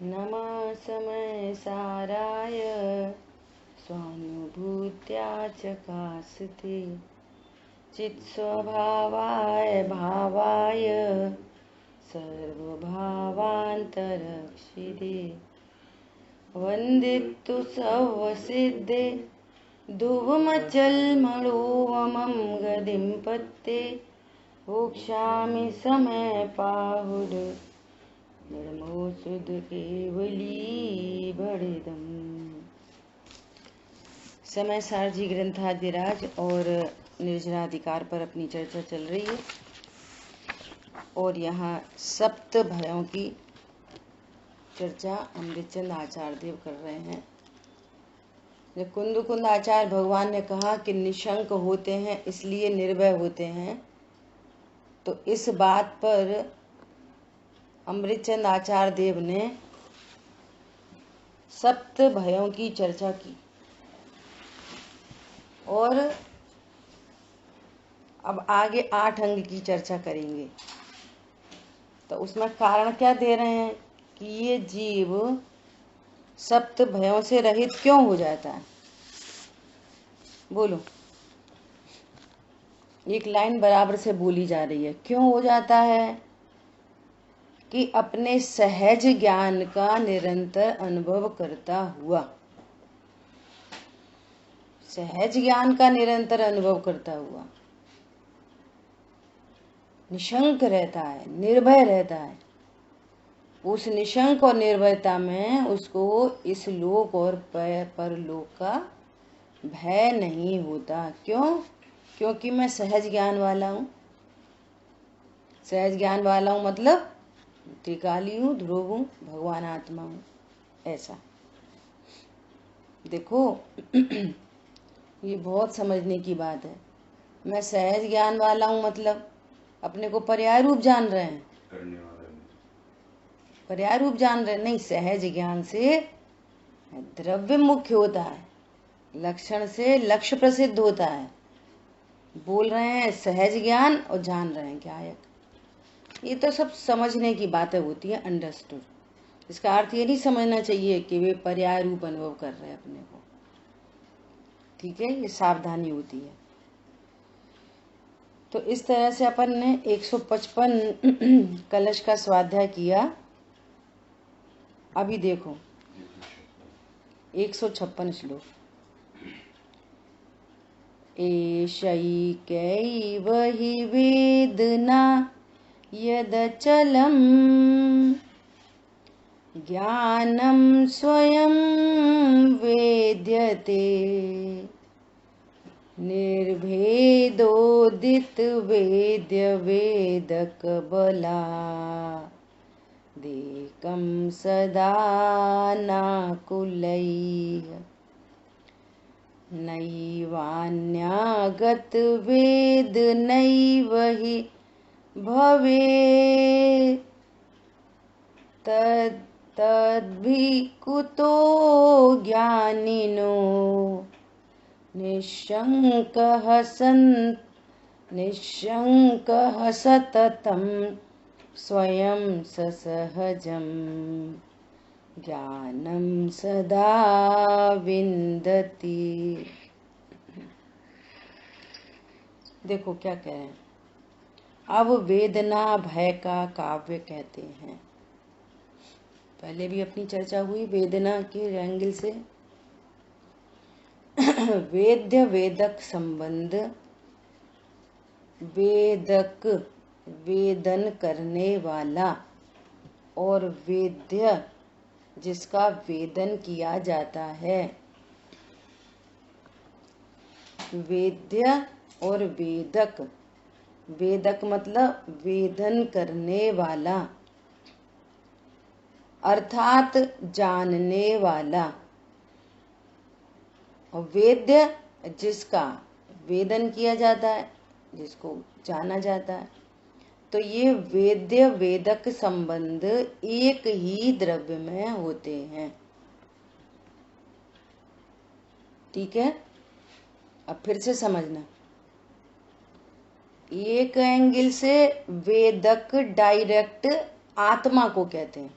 नमः समय साराय स्वानुभूत्या चकास्ते चित्स्वभावाय भावाय सर्वभावान्तरक्षिते वन्दितु सर्वसिद्धे धुवमचलमणोवमं गदिं पत्ते भोक्ष्यामि समय पाहुड निर्मो सुध केवली बड़िदम। समय सारजी ग्रंथादिराज और निर्जराधिकार पर अपनी चर्चा चल रही है और यहाँ सप्त भयों की चर्चा अमृतचंद आचार्य देव कर रहे हैं। जब कुंद आचार्य भगवान ने कहा कि निशंक होते हैं इसलिए निर्भय होते हैं, तो इस बात पर अमृतचंद आचार्य देव ने सप्त भयों की चर्चा की और अब आगे 8 अंग की चर्चा करेंगे। तो उसमें कारण क्या दे रहे हैं कि ये जीव सप्त भयों से रहित क्यों हो जाता है। बोलो, एक लाइन बराबर से बोली जा रही है। क्यों हो जाता है कि अपने सहज ज्ञान का निरंतर अनुभव करता हुआ, सहज ज्ञान का निरंतर अनुभव करता हुआ निशंक रहता है, निर्भय रहता है। उस निशंक और निर्भयता में उसको इस लोक और परलोक का भय नहीं होता। क्यों? क्योंकि मैं सहज ज्ञान वाला हूँ। सहज ज्ञान वाला हूँ मतलब त्रिकाली हूँ, ध्रुव हूँ, भगवान आत्मा हूँ। ऐसा देखो ये बहुत समझने की बात है। मैं सहज ज्ञान वाला हूँ मतलब अपने को पर्याय रूप जान रहे हैं, पर्याय रूप जान रहे नहीं। सहज ज्ञान से द्रव्य मुख्य होता है, लक्षण से लक्ष्य प्रसिद्ध होता है। बोल रहे हैं सहज ज्ञान और जान रहे हैं ज्ञायक। ये तो सब समझने की बातें होती है, अंडरस्टूड। इसका अर्थ ये नहीं समझना चाहिए कि वे पर्याय रूप अनुभव कर रहे हैं अपने को। ठीक है, ये सावधानी होती है। तो इस तरह से अपन ने 155 कलश का स्वाध्याय किया। अभी देखो 156 श्लोक। एषैकैव हि वेदना यदचलं ज्ञानं स्वयं वेद्यते निर्भेदोदित वेद्य वेदक बला देकं सदा नाकुलैः नैवान्यागत वेद नैव हि भवेत् तद्भी कुतो ज्ञानिनो निःशङ्कः सततं स्वयं ससहजं ज्ञानं सदा विन्दति। देखो क्या कह रहे हैं। अब वेदना भय का काव्य कहते हैं। पहले भी अपनी चर्चा हुई वेदना के एंगल से। वेद्य वेदक संबंध, वेदक वेदन करने वाला और वेद्य जिसका वेदन किया जाता है। वेद्य और वेदक, वेदक मतलब वेदन करने वाला अर्थात जानने वाला, और वेद्य जिसका वेदन किया जाता है, जिसको जाना जाता है। तो ये वेद्य वेदक संबंध एक ही द्रव्य में होते हैं। ठीक है, अब फिर से समझना। एक एंगल से वेदक डायरेक्ट आत्मा को कहते हैं,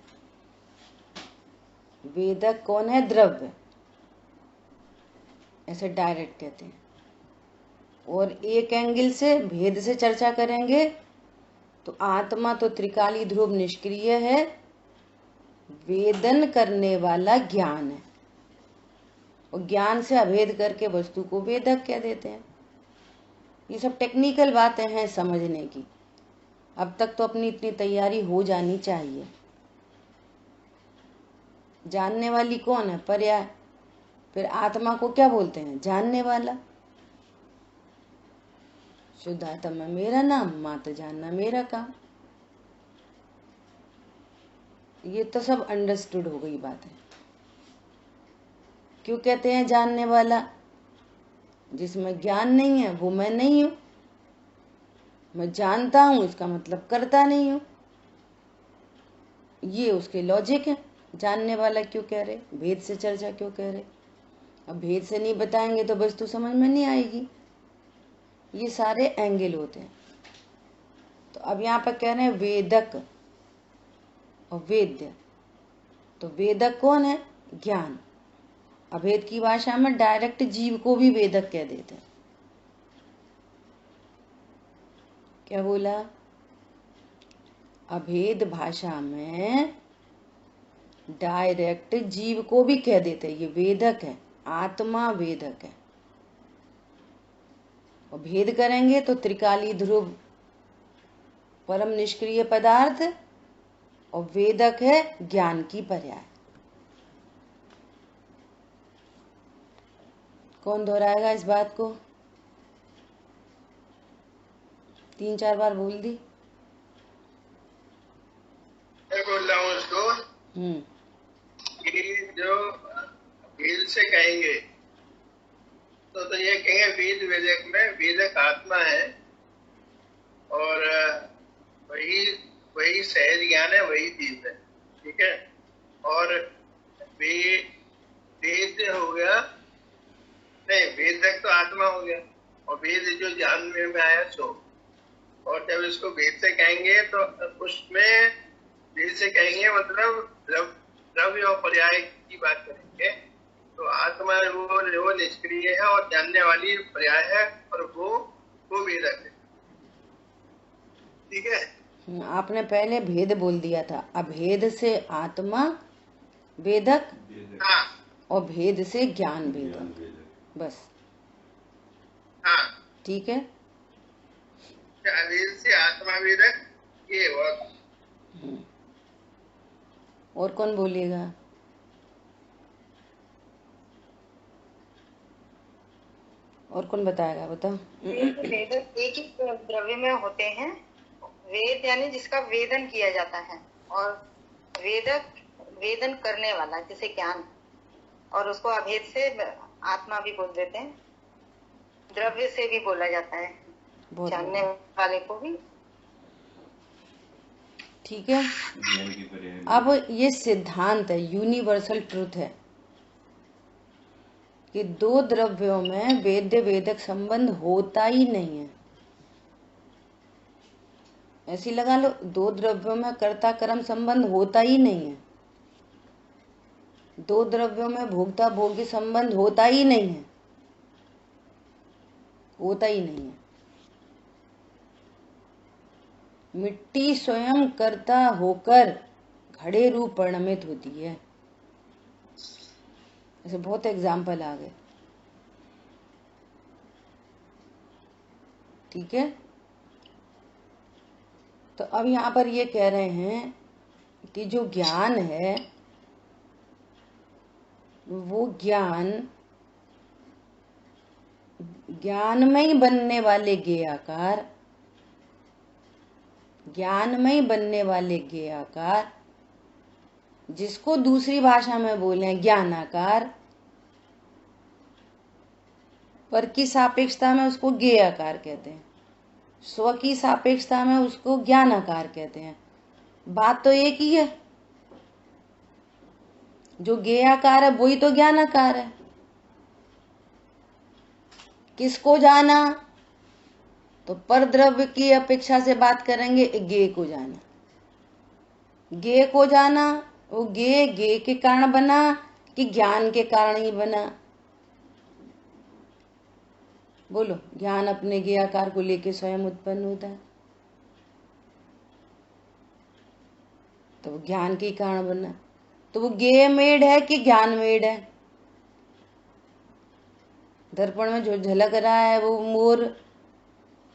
वेदक कौन है? द्रव्य, ऐसे डायरेक्ट कहते हैं। और एक एंगल से भेद से चर्चा करेंगे तो आत्मा तो त्रिकाली ध्रुव निष्क्रिय है, वेदन करने वाला ज्ञान है, और ज्ञान से अभेद करके वस्तु को वेदक कह देते हैं। ये सब टेक्निकल बातें हैं समझने की। अब तक तो अपनी इतनी तैयारी हो जानी चाहिए। जानने वाली कौन है? पर्याय। फिर आत्मा को क्या बोलते हैं? जानने वाला। शुद्ध आत्मा मेरा नाम, मात्र जानना मेरा काम। ये तो सब अंडरस्टूड हो गई बात है। क्यों कहते हैं जानने वाला? जिसमें ज्ञान नहीं है वो मैं नहीं हूं। मैं जानता हूं इसका मतलब करता नहीं हूं। ये उसके लॉजिक है। जानने वाला क्यों कह रहे? भेद से चर्चा क्यों कह रहे? अब भेद से नहीं बताएंगे तो वस्तु समझ में नहीं आएगी। ये सारे एंगल होते हैं। तो अब यहाँ पर कह रहे हैं वेदक और वेद्य। तो वेदक कौन है? ज्ञान। अभेद की भाषा में डायरेक्ट जीव को भी वेदक कह देते हैं। क्या बोला? अभेद भाषा में डायरेक्ट जीव को भी कह देते हैं ये वेदक है, आत्मा वेदक है। और भेद करेंगे तो त्रिकाली ध्रुव परम निष्क्रिय पदार्थ, और वेदक है ज्ञान की पर्याय। कौन दोहराएगा इस बात को? 3-4 बार बोल दी। मैं बोल रहा हूँ उसको कि जो वेद से कहेंगे तो ये कहेंगे वेद वेदक में वेदक आत्मा है, और वही वही सहज ज्ञान है, वही जीव है। ठीक है। और वेद हो गया, नहीं वेदक तो आत्मा हो गया, और वेद जो ज्ञान में आया सो। और जब इसको वेद से कहेंगे तो उसमें वेद से कहेंगे मतलब द्रव्य और पर्याय की बात करेंगे। तो आत्मा वो निष्क्रिय है और जानने वाली पर्याय है, और वो वेदक है। ठीक है। आपने पहले भेद बोल दिया था। अभेद से आत्मा वेदक, हाँ, और भेद से ज्ञान वेदक, बस। हाँ, ठीक है। अभेद से आत्मा वेदक, ये और कौन बोलिएगा? और कौन बताएगा? बताओ। वेदक एक ही द्रव्य में होते हैं। वेद यानी जिसका वेदन किया जाता है, और वेदक वेदन करने वाला जैसे ज्ञान, और उसको अभेद से आत्मा भी बोल देते हैं, द्रव्य से भी बोला जाता है, जानने वाले को भी। ठीक है। अब ये सिद्धांत है, यूनिवर्सल ट्रुथ है कि दो द्रव्यों में वेद्य वेदक संबंध होता ही नहीं है। ऐसी लगा लो, दो द्रव्यों में कर्ता कर्म संबंध होता ही नहीं है। दो द्रव्यों में भोक्ता भोग्य संबंध होता ही नहीं है, होता ही नहीं है। मिट्टी स्वयं कर्ता होकर घड़े रूप परिणमित होती है। ऐसे बहुत एग्जाम्पल आ गए। ठीक है। तो अब यहाँ पर ये कह रहे हैं कि जो ज्ञान है वो ज्ञानमय बनने वाले ज्ञेयाकार, ज्ञानमय बनने वाले ज्ञेयाकार, जिसको दूसरी भाषा में बोले ज्ञानाकार, पर की सापेक्षता में उसको ज्ञेयाकार कहते हैं, स्व की सापेक्षता में उसको ज्ञानाकार कहते हैं। बात तो एक ही है। जो ज्ञेयाकार है वही तो ज्ञानाकार है। किसको जाना? तो पर द्रव्य की अपेक्षा से बात करेंगे, ज्ञेय को जाना। ज्ञेय को जाना वो गे के कारण बना कि ज्ञान के कारण ही बना? बोलो। ज्ञान अपने गे आकार को लेके स्वयं उत्पन्न होता है, तो वो ज्ञान के कारण बना। तो वो गे मेड है कि ज्ञान मेड है? दर्पण में जो झलक रहा है वो मोर,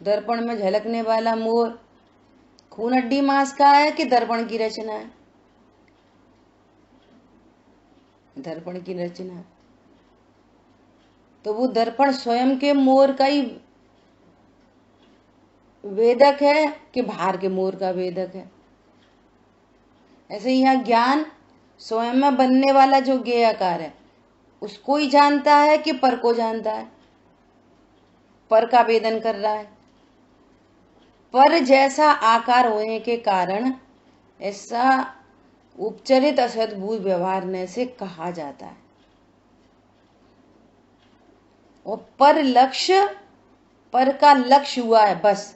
दर्पण में झलकने वाला मोर खून हड्डी मांस का है कि दर्पण की रचना है? दर्पण की रचना है। तो वो दर्पण स्वयं के मोर का ही वेदक है कि बाहर के मोर का वेदक है? ऐसे ही यहाँ ज्ञान स्वयं में बनने वाला जो ज्ञेय आकार है उसको ही जानता है कि पर को जानता है? पर का वेदन कर रहा है। पर जैसा आकार होने के कारण ऐसा उपचरित असद्भुत व्यवहार से कहा जाता है। और पर लक्ष्य, पर का लक्ष्य हुआ है बस,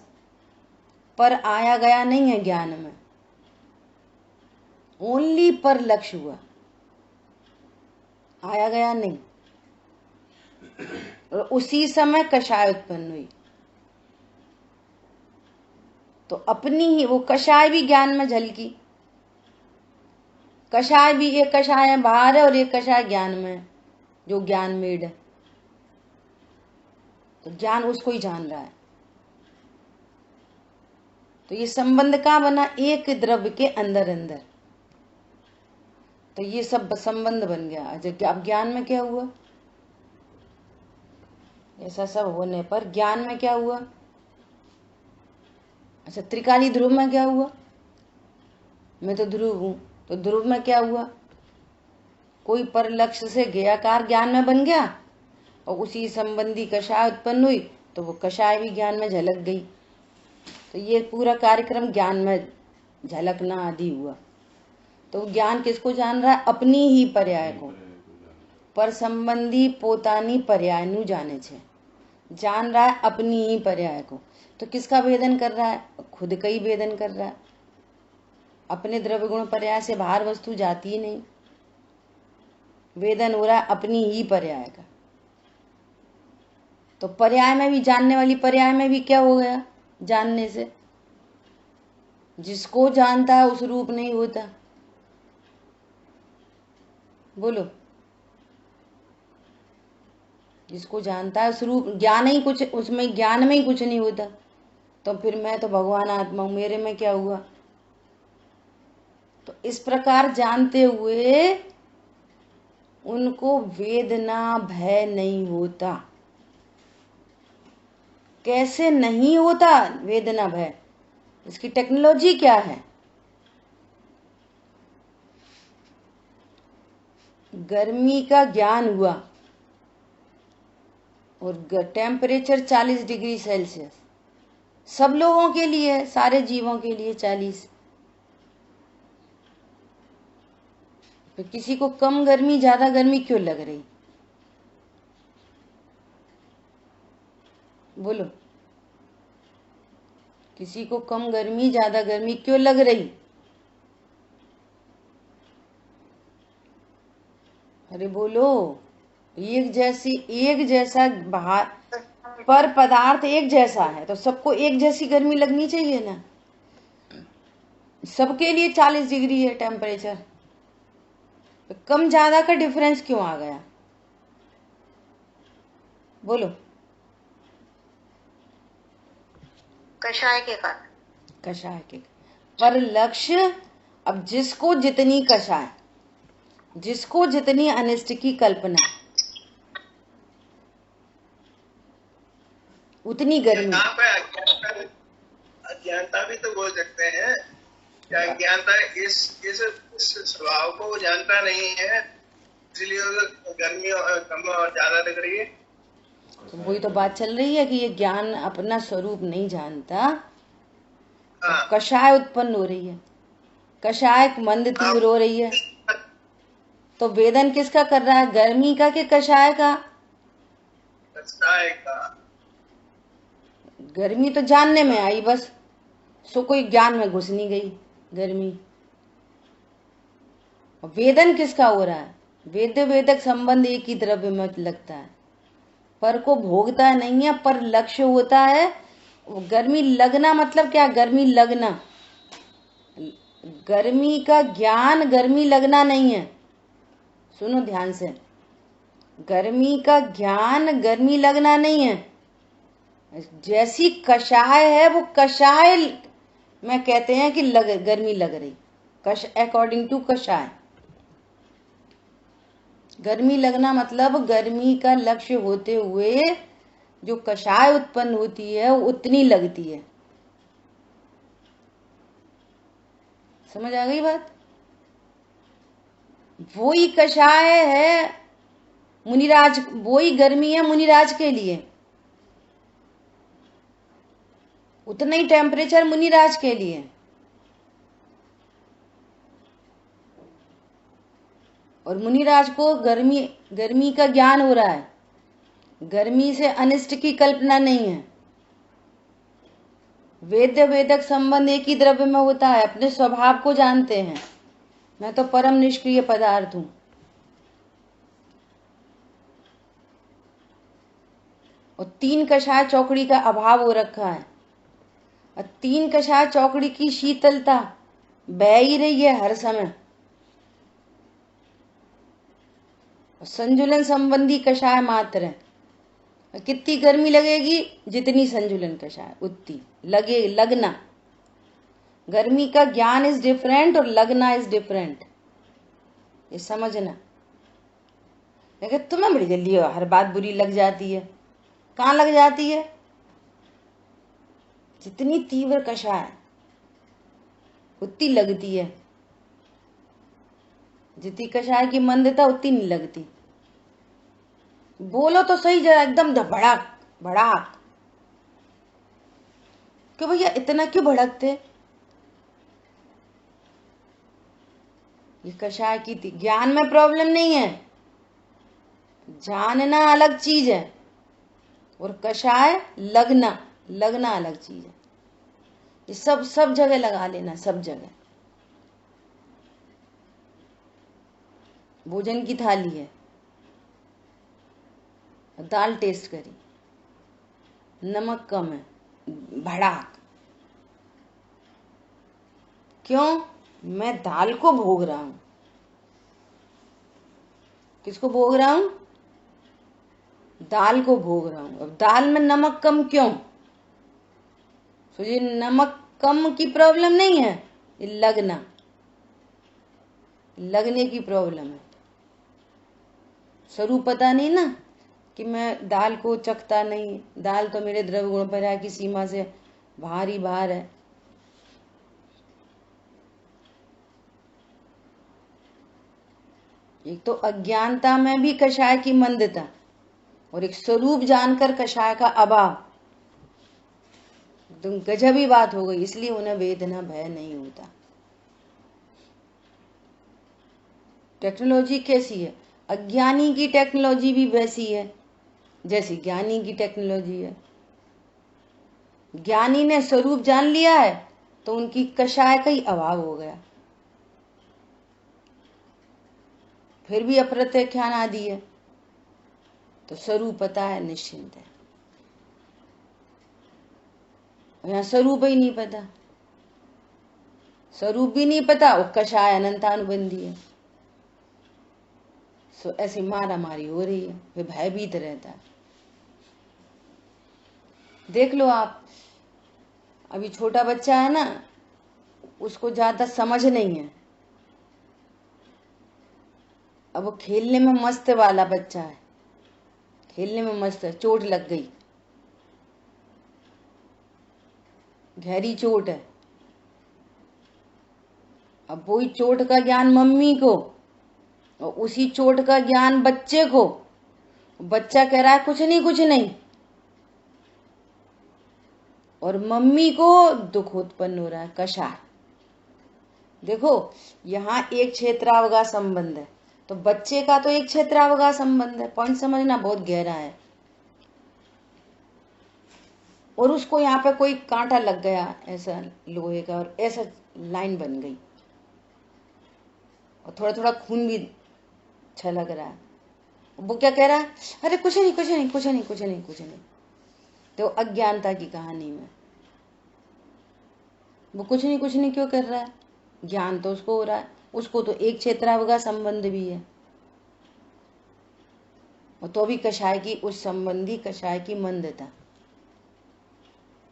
पर आया गया नहीं है ज्ञान में, ओनली पर लक्ष्य हुआ, आया गया नहीं। और उसी समय कषाय उत्पन्न हुई, तो अपनी ही वो कषाय भी ज्ञान में झलकी। कषाय भी, एक कषाय बाहर है और एक कषाय ज्ञान में है, जो ज्ञान मेड है। तो ज्ञान उसको ही जान रहा है। तो ये संबंध कहाँ बना? एक द्रव्य के अंदर अंदर। तो ये सब संबंध बन गया। अब ज्ञान में क्या हुआ? ऐसा सब होने पर ज्ञान में क्या हुआ? अच्छा, त्रिकाली ध्रुव में क्या हुआ? मैं तो ध्रुव हूं, तो ध्रुव में क्या हुआ? कोई पर लक्ष्य से ज्ञेयाकार ज्ञान में बन गया और उसी संबंधी कषाय उत्पन्न हुई, तो वो कषाय भी ज्ञान में झलक गई। तो ये पूरा कार्यक्रम ज्ञान में झलकना आदि हुआ। तो ज्ञान किसको जान रहा है? अपनी ही पर्याय को। पर संबंधी पोतानी पर्याय नु जाने छे, जान रहा है अपनी ही पर्याय को। तो किसका वेदन कर रहा है? खुद का ही वेदन कर रहा है। अपने द्रव्य गुण पर्याय से बाहर वस्तु जाती ही नहीं, वेदन हो रहा है अपनी ही पर्याय का। तो पर्याय में भी, जानने वाली पर्याय में भी क्या हो गया? जानने से जिसको जानता है उस रूप नहीं होता। बोलो। जिसको जानता है उस रूप, ज्ञान ही कुछ, उसमें ज्ञान में ही कुछ नहीं होता। तो फिर मैं तो भगवान आत्मा हूं, मेरे में क्या हुआ? तो इस प्रकार जानते हुए उनको वेदना भय नहीं होता। कैसे नहीं होता वेदना भय? इसकी टेक्नोलॉजी क्या है? गर्मी का ज्ञान हुआ और टेम्परेचर 40 डिग्री सेल्सियस, सब लोगों के लिए, सारे जीवों के लिए 40। तो किसी को कम गर्मी ज्यादा गर्मी क्यों लग रही? बोलो। किसी को कम गर्मी ज्यादा गर्मी क्यों लग रही? अरे बोलो। एक जैसी, एक जैसा बाहर पर पदार्थ एक जैसा है तो सबको एक जैसी गर्मी लगनी चाहिए ना। सबके लिए 40 डिग्री है टेम्परेचर, तो कम ज्यादा का डिफरेंस क्यों आ गया? बोलो। कषाय के कारण। कषाय के पर लक्ष्य। अब जिसको जितनी कषाय, जिसको जितनी अनिष्ट की कल्पना, उतनी गर्मी। यहाँ पे अज्ञानता भी तो बोल सकते हैं। क्या अज्ञानता इस स्वभाव को वो जानता नहीं है, इसलिए गर्मी कम और ज्यादा लग रही है। तो वही तो बात चल रही है कि ये ज्ञान अपना स्वरूप नहीं जानता, तो कषाय उत्पन्न हो रही है, कषाय मंद तीव्र हो रही है। तो वेदन किसका कर रहा है? गर्मी का कि कषाय का? कषाय का। गर्मी तो जानने में आई बस, सो कोई ज्ञान में घुस नहीं गई गर्मी। और वेदन किसका हो रहा है? वेद्य वेदक संबंध एक ही द्रव्य में लगता है, पर को भोगता नहीं है, पर लक्ष्य होता है। गर्मी लगना मतलब क्या? गर्मी लगना, गर्मी का ज्ञान गर्मी लगना नहीं है। सुनो ध्यान से, गर्मी का ज्ञान गर्मी लगना नहीं है। जैसी कषाय है वो कषाय में कहते हैं कि गर्मी लग रही, अकॉर्डिंग टू कषाय। गर्मी लगना मतलब गर्मी का लक्ष्य होते हुए जो कषाय उत्पन्न होती है वो उतनी लगती है। समझ आ गई बात? वो ही कषाय है मुनिराज, वो ही गर्मी है मुनिराज के लिए, उतना ही टेम्परेचर मुनिराज के लिए। और मुनिराज को गर्मी का ज्ञान हो रहा है, गर्मी से अनिष्ट की कल्पना नहीं है। वेद्य वेदक संबंध एक ही द्रव्य में होता है, अपने स्वभाव को जानते हैं। मैं तो परम निष्क्रिय पदार्थ हूं। और तीन कषाय चौकड़ी का अभाव हो रखा है, और तीन कषाय चौकड़ी की शीतलता बह ही रही है हर समय। संजुलन संबंधी कषाय मात्र है। कितनी गर्मी लगेगी? जितनी संजुलन कषाय उतनी लगना। गर्मी का ज्ञान इज डिफरेंट और लगना इज डिफरेंट, ये समझना। लेकिन तुम्हें बड़ी जल्दी हर बात बुरी लग जाती है। कहाँ लग जाती है? जितनी तीव्र कषाय उतनी लगती है, जितनी कषाय की मंदता उतनी नहीं लगती। बोलो तो सही जरा, एकदम भड़क भड़ाक। क्यों भैया इतना क्यों भड़कते? ये कषाय की ज्ञान में प्रॉब्लम नहीं है, जानना अलग चीज है और कषाय लगना अलग चीज है। ये सब जगह लगा लेना, सब जगह। भोजन की थाली है, दाल टेस्ट करी, नमक कम है, भड़ाक। क्यों? मैं दाल को भोग रहा हूं। किसको भोग रहा हूं? दाल को भोग रहा हूं। अब दाल में नमक कम क्यों? तो ये नमक कम की प्रॉब्लम नहीं है, ये लगने की प्रॉब्लम है। स्वरूप पता नहीं ना कि मैं दाल को चखता नहीं, दाल तो मेरे द्रव्य गुण पर की सीमा से बाहर ही बाहर है। एक तो अज्ञानता में भी कषाय की मंदता और एक स्वरूप जानकर कषाय का अभाव, तुम गजब ही बात हो गई। इसलिए उन्हें वेदना भय नहीं होता। टेक्नोलॉजी कैसी है? अज्ञानी की टेक्नोलॉजी भी वैसी है जैसी ज्ञानी की टेक्नोलॉजी है। ज्ञानी ने स्वरूप जान लिया है तो उनकी कषाय का ही अभाव हो गया, फिर भी अप्रत्यख्यान आदि है तो स्वरूप पता है, निश्चिंत है। यहाँ स्वरूप ही नहीं पता, स्वरूप भी नहीं पता और कषाय अनंतानुबंधी है। सो ऐसी मारा मारी हो रही है, वे भयभीत रहता है। देख लो आप, अभी छोटा बच्चा है ना, उसको ज्यादा समझ नहीं है। अब वो खेलने में मस्त वाला बच्चा है, खेलने में मस्त है, चोट लग गई, गहरी चोट है। अब वही चोट का ज्ञान मम्मी को और उसी चोट का ज्ञान बच्चे को। बच्चा कह रहा है कुछ नहीं, और मम्मी को दुख उत्पन्न हो रहा है, कषाय। देखो यहाँ एक क्षेत्रावगाह संबंध है, तो बच्चे का तो एक क्षेत्रावगाह संबंध है। पॉइंट समझना बहुत गहरा है। और उसको यहाँ पे कोई कांटा लग गया ऐसा लोहे का, और ऐसा लाइन बन गई। और थोड़ा थोड़ा खून भी छलक रहा है। वो क्या कह रहा है, अरे कुछ नहीं कुछ नहीं कुछ नहीं कुछ नहीं कुछ नहीं। तो अज्ञानता की कहानी में वो कुछ नहीं क्यों कर रहा है, ज्ञान तो उसको हो रहा है। उसको तो एक क्षेत्रावगा संबंध भी है, और तो भी कषाय की उस संबंधी कषाय की मंदता,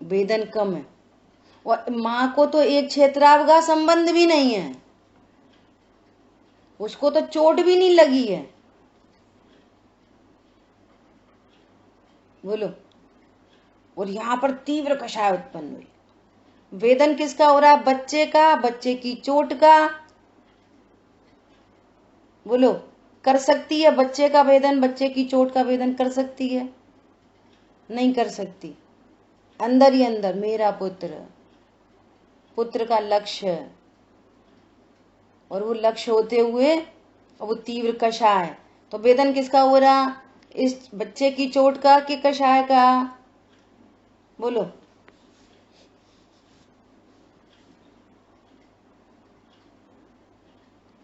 वेदन कम है। और माँ को तो एक क्षेत्रावगा संबंध भी नहीं है, उसको तो चोट भी नहीं लगी है। बोलो। और यहां पर तीव्र कषाय उत्पन्न हुई। वेदन किसका हो रहा है, बच्चे का, बच्चे की चोट का। बोलो, कर सकती है बच्चे का वेदन, बच्चे की चोट का वेदन कर सकती है? नहीं कर सकती। अंदर ही अंदर मेरा पुत्र, पुत्र का लक्ष्य, और वो लक्ष्य होते हुए और वो तीव्र कषाय। तो वेदन किसका हो रहा, इस बच्चे की चोट का कि कषाय का? बोलो।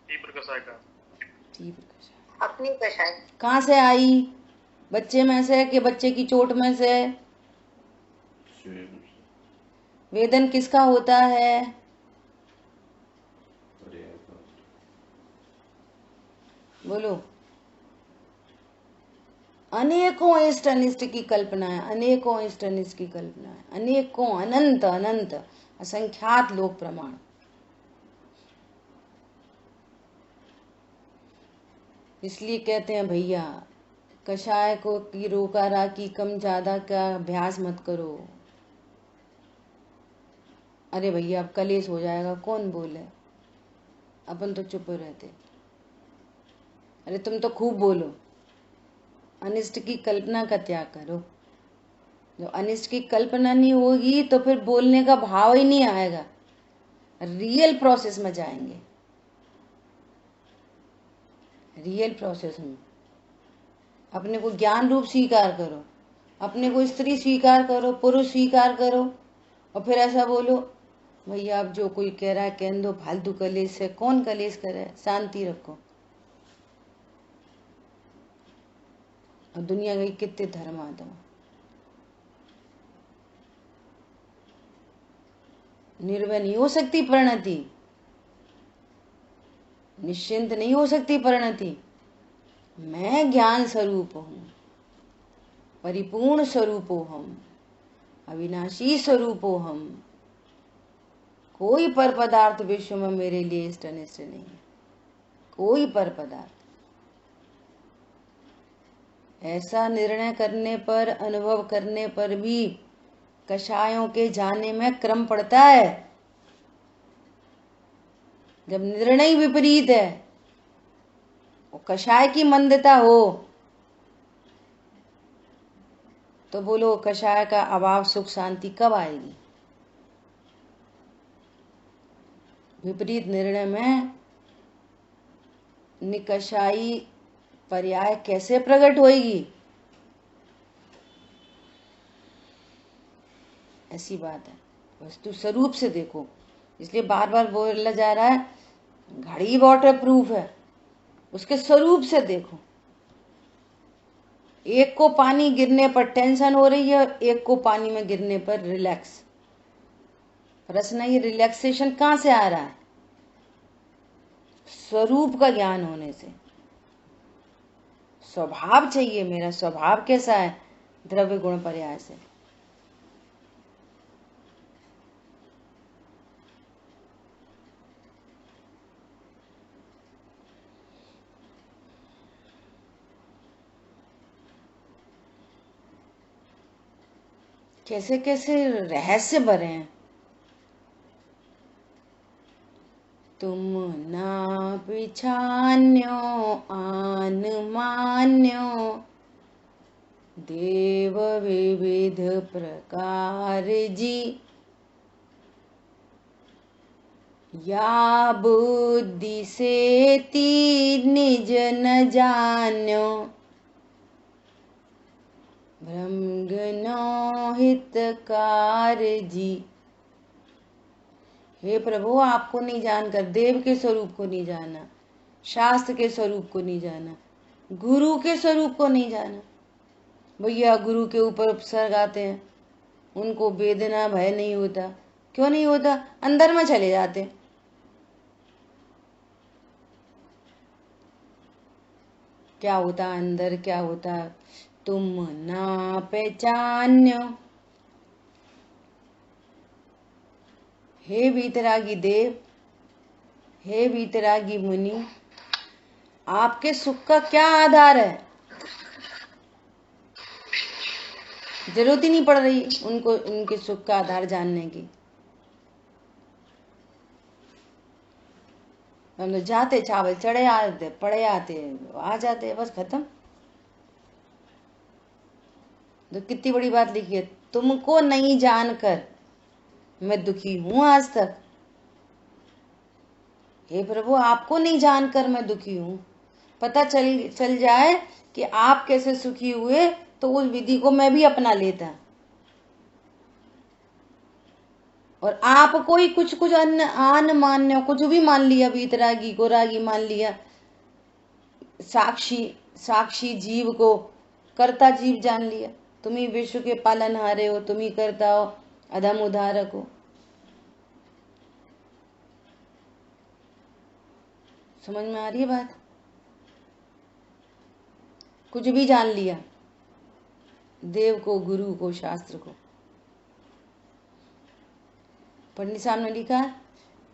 तीव्र कषाय का। तीव्र कषाय अपनी कषाय। कहाँ से आई, बच्चे में से कि बच्चे की चोट में से? वेदन किसका होता है? बोलो। अनेकों इष्ट अनिष्ट की कल्पना है, अनेकों इष्ट अनिष्ट की कल्पना है, अनेकों, अनंत अनंत असंख्यात लोक प्रमाण। इसलिए कहते हैं भैया, कषाय को की रोका राखी कम ज्यादा का अभ्यास मत करो। अरे भैया अब कलेश हो जाएगा, कौन बोले, अपन तो चुप रहते। अरे तुम तो खूब बोलो, अनिष्ट की कल्पना का त्याग करो। जो अनिष्ट की कल्पना नहीं होगी तो फिर बोलने का भाव ही नहीं आएगा, रियल प्रोसेस में जाएंगे। रियल प्रोसेस में अपने को ज्ञान रूप स्वीकार करो, अपने को स्त्री स्वीकार करो, पुरुष स्वीकार करो, और फिर ऐसा बोलो भैया अब जो कोई कह रहा है कह दो, फालतू कलेश है, कौन कलेश करे, शांति रखो। और दुनिया के कितने धर्म आत्मा, निर्भय नहीं हो सकती परिणति, निश्चिंत नहीं हो सकती परिणति। मैं ज्ञान स्वरूप हूं, परिपूर्ण स्वरूपो हम, अविनाशी स्वरूपो हम। कोई पर पदार्थ विश्व में मेरे लिए इष्ट अनिष्ट नहीं है, कोई पर पदार्थ। ऐसा निर्णय करने पर, अनुभव करने पर भी कषायों के जाने में क्रम पड़ता है। जब निर्णय विपरीत है, वो कषाय की मंदता हो, तो बोलो कषाय का अभाव सुख शांति कब आएगी? विपरीत निर्णय में निकषाई पर्याय कैसे प्रकट होएगी? ऐसी बात है, वस्तु स्वरूप से देखो। इसलिए बार बार बोला जा रहा है घड़ी वाटर प्रूफ है, उसके स्वरूप से देखो। एक को पानी गिरने पर टेंशन हो रही है, एक को पानी में गिरने पर रिलैक्स। प्रश्न है ये रिलैक्सेशन कहां से आ रहा है? स्वरूप का ज्ञान होने से। स्वभाव चाहिए, मेरा स्वभाव कैसा है, द्रव्य गुण पर्याय से। कैसे कैसे रहस्य भरे हैं। तुम ना पिछान्यो आन मान्यो, देव विविध प्रकार जी। या बुद्धि से ती निज न जान्यो, ब्रह्मज्ञानो हितकार जी। हे प्रभु, आपको नहीं जानकर, देव के स्वरूप को नहीं जाना, शास्त्र के स्वरूप को नहीं जाना, गुरु के स्वरूप को नहीं जाना। भैया गुरु के ऊपर उपसर्ग आते हैं, उनको वेदना भय नहीं होता। क्यों नहीं होता? अंदर में चले जाते। क्या होता अंदर, क्या होता तुम ना पहचान्यो। हे वीतरागी देव, हे वीतरागी मुनि, आपके सुख का क्या आधार है? जरूरत ही नहीं पड़ रही उनको उनके सुख का आधार जानने की। हम तो जाते चावल चढ़े आते, पड़े आते, आ जाते, बस खत्म। तो कितनी बड़ी बात लिखी है, तुमको नहीं जानकर मैं दुखी हूं आज तक। हे प्रभु, आपको नहीं जानकर मैं दुखी हूं। पता चल जाए कि आप कैसे सुखी हुए तो उस विधि को मैं भी अपना लेता। और आपको ही कुछ कुछ आन मान्य कुछ भी मान लिया, वीतरागी को रागी मान लिया, साक्षी जीव को कर्ता जीव जान लिया। तुम ही विश्व के पालनहारे हो, तुम ही कर्ता हो, अधम उद्धारक हो। समझ में आ रही है बात? कुछ भी जान लिया, देव को, गुरु को, शास्त्र को। पंडित साहब ने लिखा,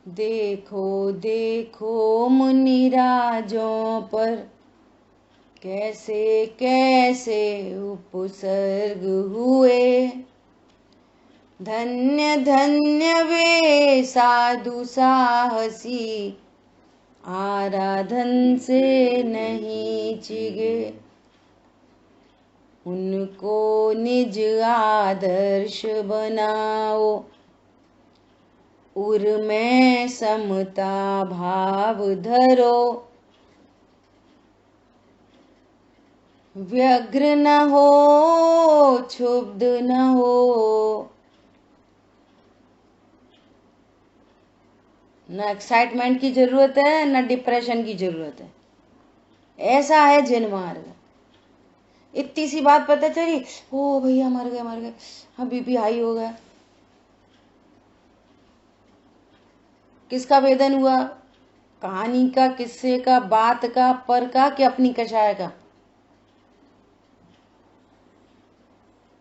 देखो देखो मुनिराजों पर कैसे कैसे उपसर्ग हुए। धन्य धन्य वे साधु साहसी, आराधन से नहीं चिगे। उनको निज आदर्श बनाओ, उर में समता भाव धरो। व्यग्र न हो, क्षुब्ध न हो, न एक्साइटमेंट की जरूरत है, न डिप्रेशन की जरूरत है। ऐसा है जिन मार्ग। इतनी सी बात पता चली, ओ भैया मर गए, हाँ बीपी हाई हो गया। किसका वेदन हुआ? कहानी का, किस्से का, बात का, पर का, कि अपनी कषाय का?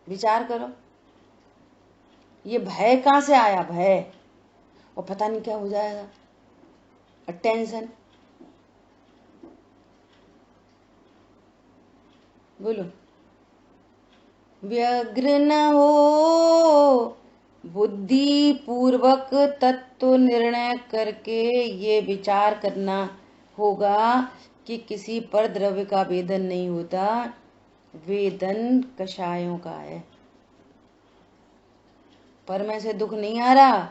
विचार करो। ये भय कहां से आया? भय, और पता नहीं क्या हो जाएगा, टेंशन। बोलो। व्यग्र न हो, बुद्धि पूर्वक तत्व निर्णय करके ये विचार करना होगा कि किसी पर द्रव्य का वेदन नहीं होता, वेदन कषायों का है। पर में से दुख नहीं आ रहा,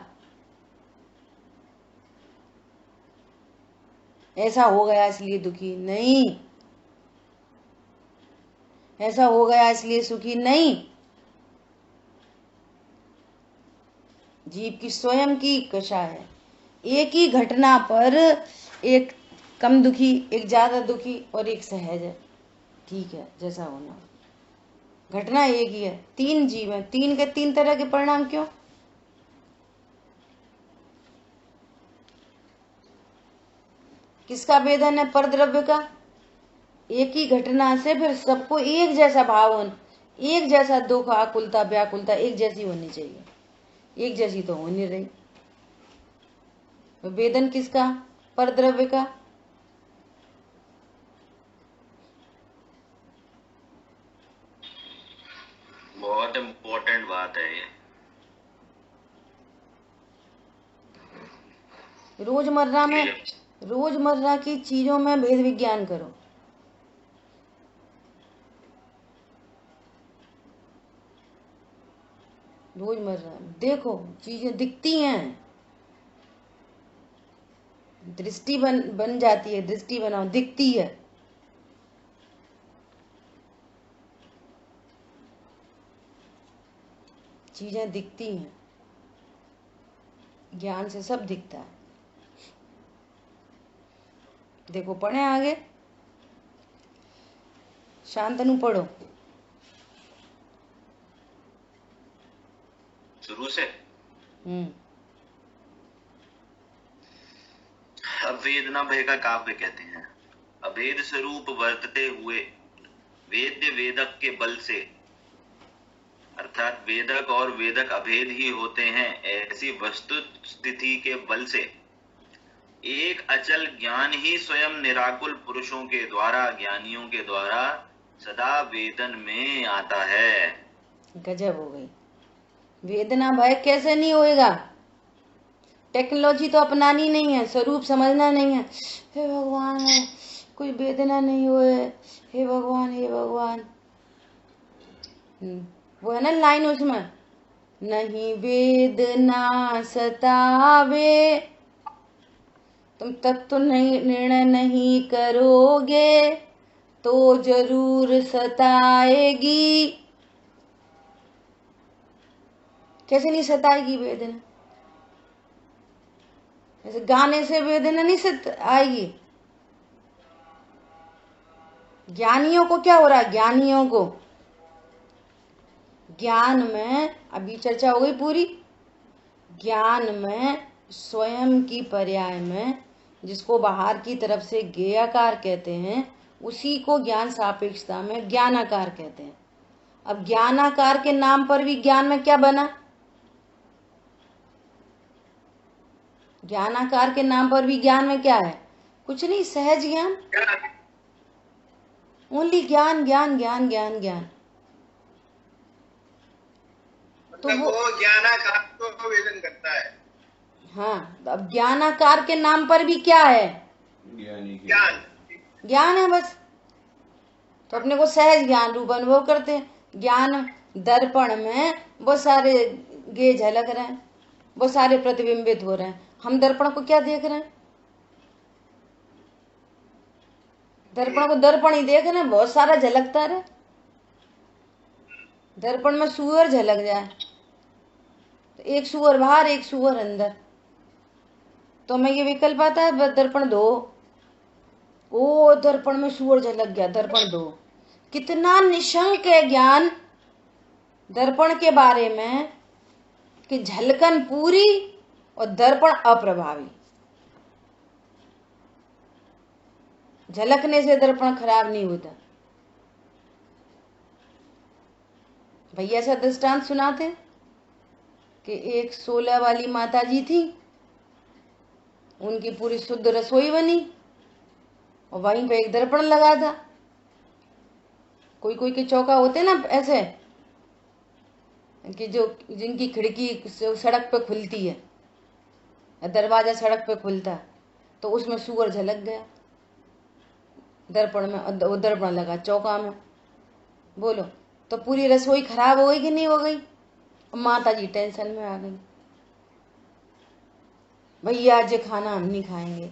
ऐसा हो गया इसलिए दुखी नहीं, ऐसा हो गया इसलिए सुखी नहीं। जीव की स्वयं की कषाय है। एक ही घटना पर एक कम दुखी, एक ज्यादा दुखी और एक सहज है। ठीक है, जैसा होना। घटना एक ही है, तीन जीव है, तीन के तीन तरह के परिणाम। क्यों? किसका वेदन है? परद्रव्य का। एक ही घटना से फिर सबको एक जैसा भाव, एक जैसा दुख, आकुलता, व्याकुलता एक जैसी होनी चाहिए। एक जैसी तो हो नहीं रही। वेदन किसका? परद्रव्य का। बहुत इम्पोर्टेंट बात है ये। रोजमर्रा की चीजों में भेद विज्ञान करो। रोजमर्रा देखो, चीजें दिखती हैं, दृष्टि बन जाती है। दृष्टि बनाओ, दिखती है। चीजें दिखती हैं, ज्ञान से सब दिखता है। देखो पढ़े आगे, शांतनु पढ़ो। शुरू से। हम्म। अवेदना भय का काव्य कहते हैं। अभेद स्वरूप वर्तते हुए वेद्य वेदक के बल से, अर्थात वेदक और वेदक अभेद ही होते हैं, ऐसी वस्तु स्थिति के बल से एक अचल ज्ञान ही स्वयं निराकुल पुरुषों के द्वारा, ज्ञानियों के द्वारा सदा वेदन में आता है। गजब हो गई। वेदना भय कैसे नहीं होएगा? टेक्नोलॉजी तो अपनानी नहीं है, स्वरूप समझना नहीं है। हे भगवान, कोई वेदना नहीं होए, हे भगवान, हे भगवान। वो है ना लाइन उसमें, नहीं वेदना सतावे, तुम तब तो नहीं निर्णय नहीं करोगे तो जरूर सताएगी। कैसे नहीं सताएगी वेदना? ऐसे गाने से वेदना नहीं आएगी। ज्ञानियों को क्या हो रहा है? ज्ञानियों को ज्ञान में, अभी चर्चा हो गई पूरी, ज्ञान में स्वयं की पर्याय में, जिसको बाहर की तरफ से ज्ञेयाकार कहते हैं, उसी को ज्ञान सापेक्षता में ज्ञानाकार कहते हैं। अब ज्ञानाकार के नाम पर भी ज्ञान में क्या बना? ज्ञानाकार के नाम पर भी ज्ञान में क्या है? कुछ नहीं, सहज ज्ञान, ओनली ज्ञान ज्ञान ज्ञान ज्ञान ज्ञान। तो वो ज्ञानाकार को वेदन करता है। हाँ, अब ज्ञानाकार के नाम पर भी क्या है? ज्ञान ज्ञान है बस। तो अपने को सहज ज्ञान रूप अनुभव करते हैं। ज्ञान दर्पण में बहुत सारे गे झलक रहे हैं, बहुत सारे प्रतिबिंबित हो रहे हैं। हम दर्पण को क्या देख रहे हैं? दर्पण को दर्पण ही देख रहे हैं, बहुत सारा झलकता रहे। दर्पण में सुअर झलक जाए तो एक सुअर बाहर, एक सुअर अंदर, तो हमें ये विकल्प आता है दर्पण दो। ओ दर्पण में सुअर झलक गया, दर्पण दो। कितना निशंक है ज्ञान दर्पण के बारे में कि झलकन पूरी और दर्पण अप्रभावी। झलकने से दर्पण खराब नहीं होता। भैया ऐसा दृष्टांत सुनाते कि एक 16 वाली माता जी थी, उनकी पूरी शुद्ध रसोई बनी और वहीं पे एक दर्पण लगा था। कोई कोई के चौका होते ना ऐसे कि जो जिनकी खिड़की सड़क पे खुलती है, दरवाजा सड़क पे खुलता है, तो उसमें सुअर झलक गया दर्पण में, वो दर्पण लगा चौका में। बोलो, तो पूरी रसोई खराब हो गई कि नहीं हो गई? माता जी टेंशन में आ गई, भैया आज खाना हम नहीं खाएंगे।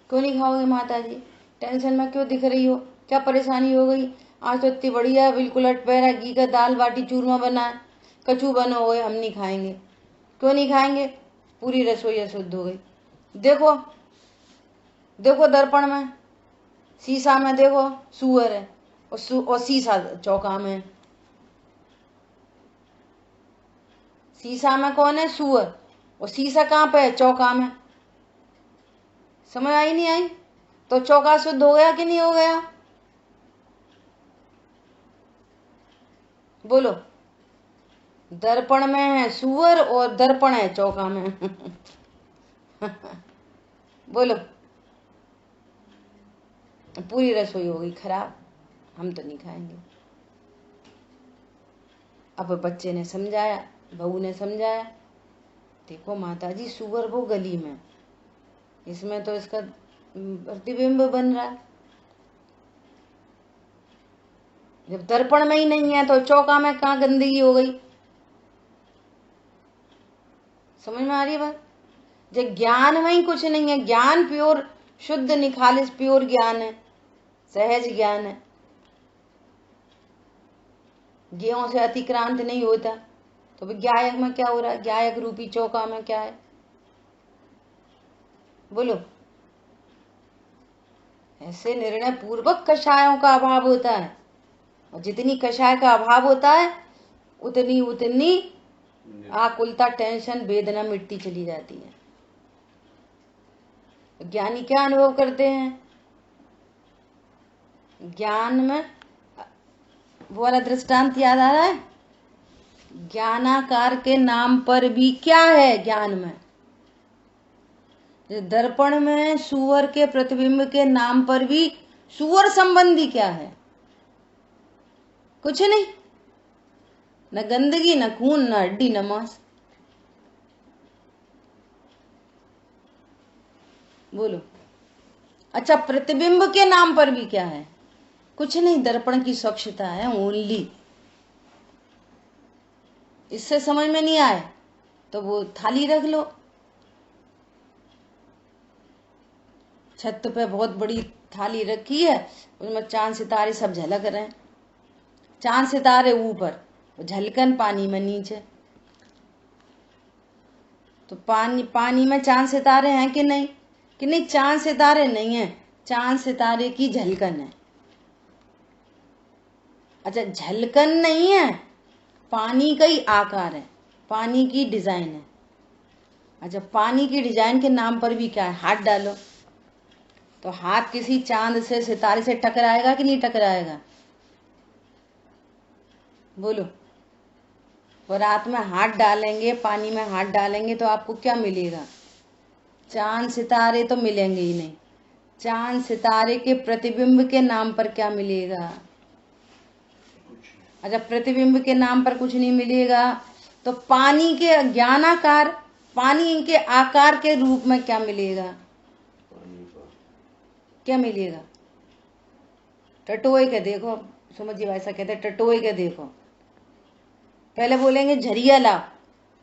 क्यों नहीं खाओगे माता जी? टेंशन में क्यों दिख रही हो? क्या परेशानी हो गई? आज तो इतनी बढ़िया बिल्कुल अटपहरा घी का दाल बाटी चूरमा बना है, कचू बनो हुए, हम नहीं खाएंगे। क्यों नहीं खाएंगे? पूरी रसोई अशुद्ध हो गई। देखो देखो दर्पण में, शीशा में देखो सुअर है और शीशा चौका में। शीशा में कौन है? सुअर। और शीशा कहाँ पे है? चौका में। समझ आई नहीं आई? तो चौका शुद्ध हो गया कि नहीं हो गया? बोलो, दर्पण में है सुअर और दर्पण है चौका में। बोलो, पूरी रसोई हो गई खराब, हम तो नहीं खाएंगे। अब बच्चे ने समझाया, बहू ने समझाया, देखो माता जी सुअर वो गली में, इसमें तो इसका प्रतिबिंब बन रहा है। जब दर्पण में ही नहीं है तो चौका में कहाँ गंदगी हो गई? समझ में आ रही है बात? जब ज्ञान में ही कुछ नहीं है, ज्ञान प्योर शुद्ध निखालिस प्योर ज्ञान है, सहज ज्ञान है, ज्ञों से अतिक्रांत नहीं होता, तो ज्ञायक में क्या हो रहा है? ज्ञायक रूपी चौका में क्या है? बोलो, ऐसे निर्णय पूर्वक कषायों का अभाव होता है, और जितनी कषाय का अभाव होता है उतनी उतनी आकुलता, टेंशन, वेदना मिटती चली जाती है। ज्ञानी क्या अनुभव करते हैं? ज्ञान में वो वाला दृष्टांत याद आ रहा है, ज्ञानाकार के नाम पर भी क्या है ज्ञान में? दर्पण में सूअर के प्रतिबिंब के नाम पर भी सूअर संबंधी क्या है? कुछ नहीं, न गंदगी, न खून, न हड्डी, न मांस। बोलो। अच्छा, प्रतिबिंब के नाम पर भी क्या है? कुछ नहीं, दर्पण की स्वच्छता है ओनली। इससे समझ में नहीं आए तो वो थाली रख लो, छत पे बहुत बड़ी थाली रखी है, उसमें चांद सितारे सब झलक रहे हैं, चांद सितारे ऊपर, झलकन पानी में नीचे। तो पानी में चांद सितारे हैं कि नहीं? कि नहीं, चांद सितारे नहीं है, चांद सितारे की झलकन है। अच्छा, झलकन नहीं है, पानी का ही आकार है, पानी की डिजाइन है। अच्छा, पानी की डिजाइन के नाम पर भी क्या है? हाथ डालो तो हाथ किसी चांद से, सितारे से टकराएगा कि नहीं टकराएगा? बोलो। और रात में हाथ डालेंगे, पानी में हाथ डालेंगे तो आपको क्या मिलेगा? चांद सितारे तो मिलेंगे ही नहीं। चांद सितारे के प्रतिबिंब के नाम पर क्या मिलेगा? अच्छा, प्रतिबिंब के नाम पर कुछ नहीं मिलेगा, तो पानी के ज्ञानाकार, पानी के आकार के रूप में क्या मिलेगा? क्या मिलेगा? टटोए के देखो, सुमन जी ऐसा कहते हैं, टटोए के देखो। पहले बोलेंगे झरिया ला,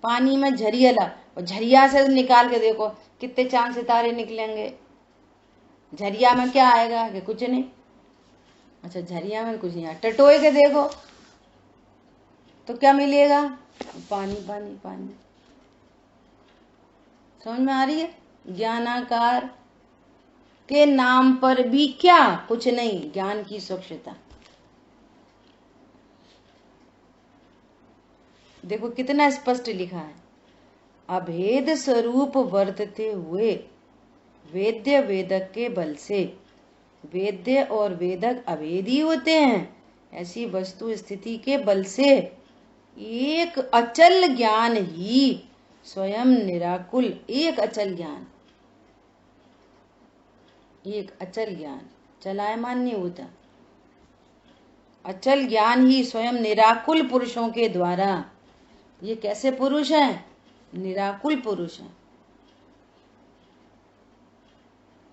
पानी में झरिया ला, और झरिया से निकाल के देखो कितने चांद सितारे निकलेंगे। झरिया में क्या आएगा? कि कुछ नहीं। अच्छा, झरिया में कुछ नहीं आया, टटोए के देखो तो क्या मिलेगा? पानी पानी पानी। समझ में आ रही है? ज्ञानाकार के नाम पर भी क्या? कुछ नहीं, ज्ञान की स्वच्छता। देखो कितना स्पष्ट लिखा है, अभेद स्वरूप वर्तते हुए वेद्य वेदक के बल से, वेद्य और वेदक अभेदी होते हैं, ऐसी वस्तु स्थिति के बल से एक अचल ज्ञान ही स्वयं निराकुल, एक अचल ज्ञान, एक अचल ज्ञान चलायमान नहीं होता, अचल ज्ञान ही स्वयं निराकुल पुरुषों के द्वारा। ये कैसे पुरुष हैं? निराकुल पुरुष हैं।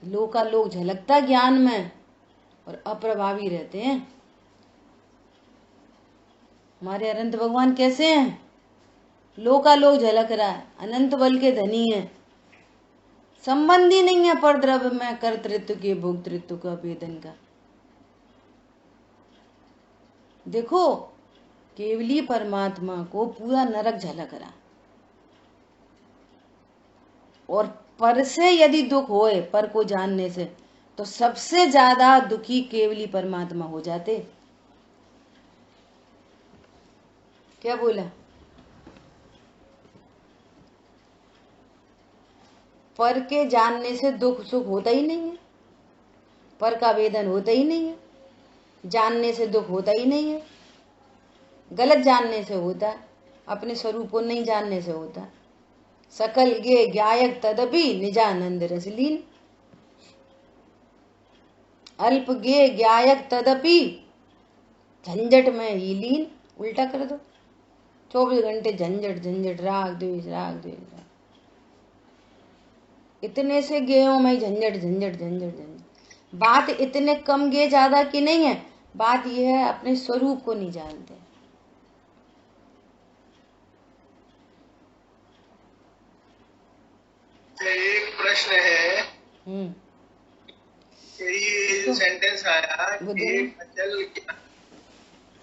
लोकालोक झलकता ज्ञान में और अप्रभावी रहते हैं। हमारे अनंत भगवान कैसे हैं? लोकालोक झलक रहा है, अनंत बल के धनी है, संबंध ही नहीं है पर द्रव्य में कर्तृत्व के, भोक्तृत्व का, वेदन का। देखो, केवली परमात्मा को पूरा नरक झलक रहा, और पर से यदि दुख होए, पर को जानने से, तो सबसे ज्यादा दुखी केवली परमात्मा हो जाते। क्या बोला? पर के जानने से दुख सुख होता ही नहीं है, पर का वेदन होता ही नहीं है, जानने से दुख होता ही नहीं है। गलत जानने से होता है, अपने स्वरूप को नहीं जानने से होता। सकल गे ज्ञायक तदपि निजानंद रसलीन, अल्प गे ज्ञायक तदपि झंझट में ही लीन। उल्टा कर दो, 24 घंटे झंझट झंझट, राग द्वेष राग द्वेष, इतने से गेयों में झंझट झंझट झंझट झंझट। बात इतने कम गे ज्यादा की नहीं है, बात यह है अपने स्वरूप को नहीं जानते। एक प्रश्न है, ये सेंटेंस आया,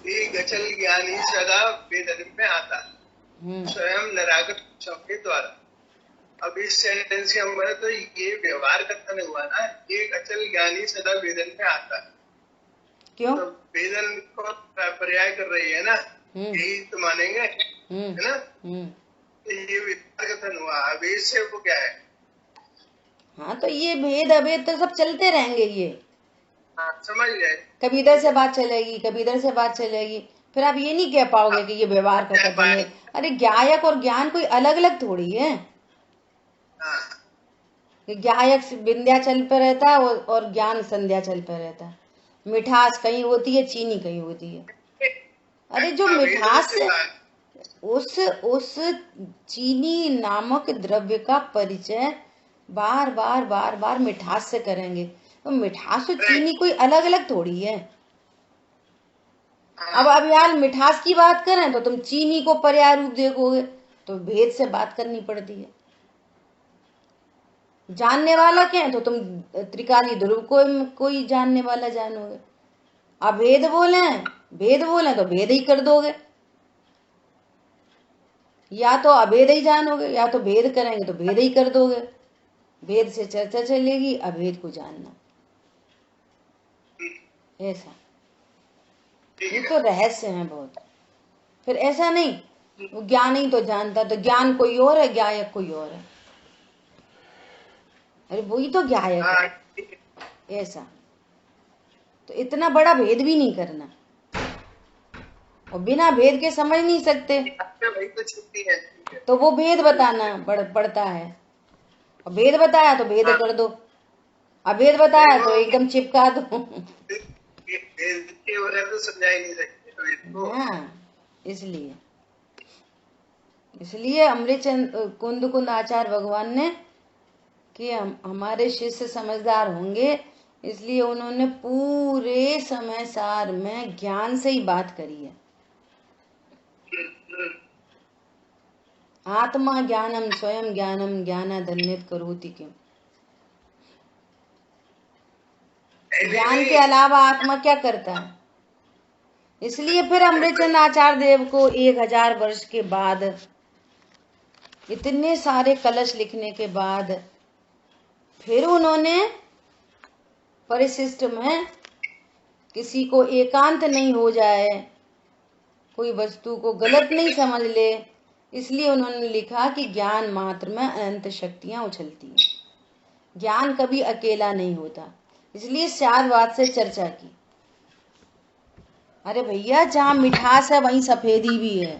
एक अचल ज्ञान ही सदा वेदन में आता है, स्वयं निराकृत पुरुषों के द्वारा। अब इस सेंटेंस के हमारे तो ये व्यवहार कथन हुआ ना, एक अचल ज्ञानी सदा वेदन में आता है। क्यों? तो वेदन को पर्याय कर रही है ना, यही तो मानेंगे, है ना। तो ये व्यवहार कथन हुआ, अवेद से वो क्या है? हाँ, तो ये भेद अभेद तो सब चलते रहेंगे ये। हाँ, समझ गए। कभी इधर से बात चलेगी, कभी इधर से बात चलेगी, फिर आप ये नहीं कह पाओगे कि ये व्यवहार का कथन है। अरे ज्ञायक और ज्ञान कोई अलग अलग थोड़ी है। ज्ञायक विंध्याचल पे रहता है और ज्ञान संध्याचल पे रहता है। मिठास कहीं होती है, चीनी कहीं होती है। अरे जो मिठास उस चीनी नामक द्रव्य का परिचय बार बार बार बार मिठास से करेंगे, तो मिठास और चीनी कोई अलग अलग थोड़ी है। अब यार मिठास की बात करें तो तुम चीनी को पर्याय रूप देखोगे तो भेद से बात करनी पड़ती है। जानने वाला क्या है तो तुम त्रिकाली ध्रुव को कोई जानने वाला जानोगे। अब भेद बोले तो भेद ही कर दोगे, या तो अभेद ही जानोगे या तो भेद करेंगे तो भेद ही कर दोगे। भेद से चर्चा चलेगी, अभेद को जानना, ऐसा ये तो रहस्य है बहुत। फिर ऐसा नहीं वो ज्ञान ही तो जानता, तो ज्ञान कोई और है, ज्ञायक कोई और है। अरे वही तो ज्ञायक है, ऐसा तो इतना बड़ा भेद भी नहीं करना, और बिना भेद के समझ नहीं सकते, तो वो भेद बताना पड़ता है। और भेद बताया तो भेद कर दो, अभेद बताया तो एकदम चिपका दो। तो समझा ही नहीं सकते। हाँ, इसलिए अमृतचंद कुंद आचार्य भगवान ने कि हमारे शिष्य समझदार होंगे, इसलिए उन्होंने पूरे समय सार में ज्ञान से ही बात करी है। आत्मा ज्ञानम स्वयं ज्ञानम ज्ञानादन्यत करोति किम। ज्ञान के अलावा आत्मा क्या करता है? इसलिए फिर अमृतचंद आचार्य देव को 1000 वर्ष के बाद, इतने सारे कलश लिखने के बाद, फिर उन्होंने परिशिष्ट में किसी को एकांत नहीं हो जाए, कोई वस्तु को गलत नहीं समझ ले, इसलिए उन्होंने लिखा कि ज्ञान मात्र में अनंत शक्तियां उछलती हैं, ज्ञान कभी अकेला नहीं होता। इसलिए शादवाद से चर्चा की। अरे भैया, जहाँ मिठास है वहीं सफेदी भी है,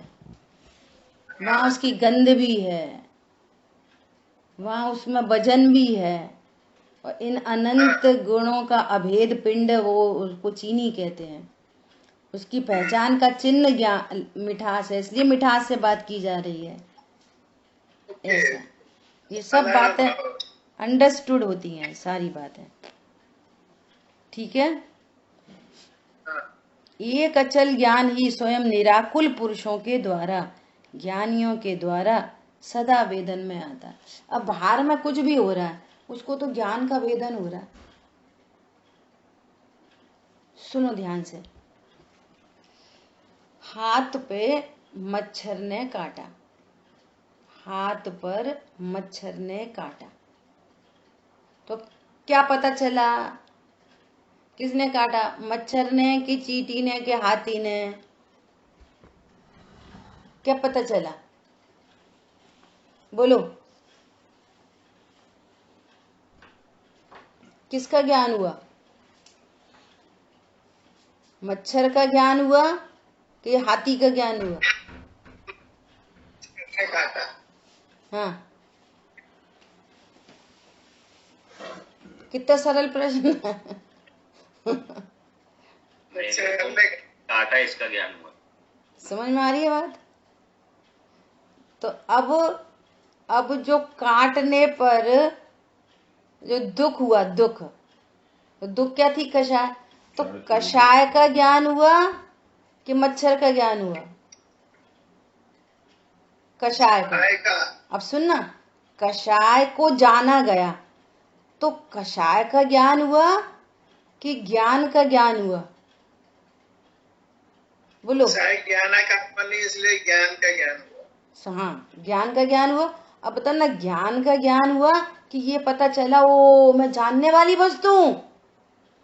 वहां उसकी गंध भी है, वहां उसमें वजन भी है, और इन अनंत गुणों का अभेद पिंड वो उसको चीनी कहते हैं। उसकी पहचान का चिन्ह ज्ञान मिठास है, इसलिए मिठास से बात की जा रही है। ऐसा ये सब बातें अंडरस्टूड होती हैं, सारी बातें, ठीक है। एक अचल ज्ञान ही स्वयं निराकुल पुरुषों के द्वारा, ज्ञानियों के द्वारा सदा वेदन में आता है। अब बाहर में कुछ भी हो रहा है, उसको तो ज्ञान का वेदन हो रहा है। सुनो ध्यान से। हाथ पे मच्छर ने काटा, हाथ पर मच्छर ने काटा, तो क्या पता चला? किसने काटा? मच्छर ने कि चींटी ने कि हाथी ने? क्या पता चला? बोलो, किसका ज्ञान हुआ? मच्छर का ज्ञान हुआ कि हाथी का ज्ञान हुआ? हाँ, कितना सरल प्रश्न है। काटा इसका ज्ञान हुआ। समझ में आ रही है बात? तो अब जो काटने पर जो दुख हुआ, दुख, तो दुख क्या थी? कषाय। तो कषाय का ज्ञान हुआ कि मच्छर का ज्ञान हुआ? कषाय का। अब सुनना, कषाय को जाना गया, तो कषाय का ज्ञान हुआ कि ज्ञान का ज्ञान हुआ? बोलो। ज्ञान का, इसलिए ज्ञान का ज्ञान हुआ। हाँ, ज्ञान का ज्ञान हुआ। अब बता ना, ज्ञान का ज्ञान हुआ कि ये पता चला ओ मैं जानने वाली वस्तु हूँ,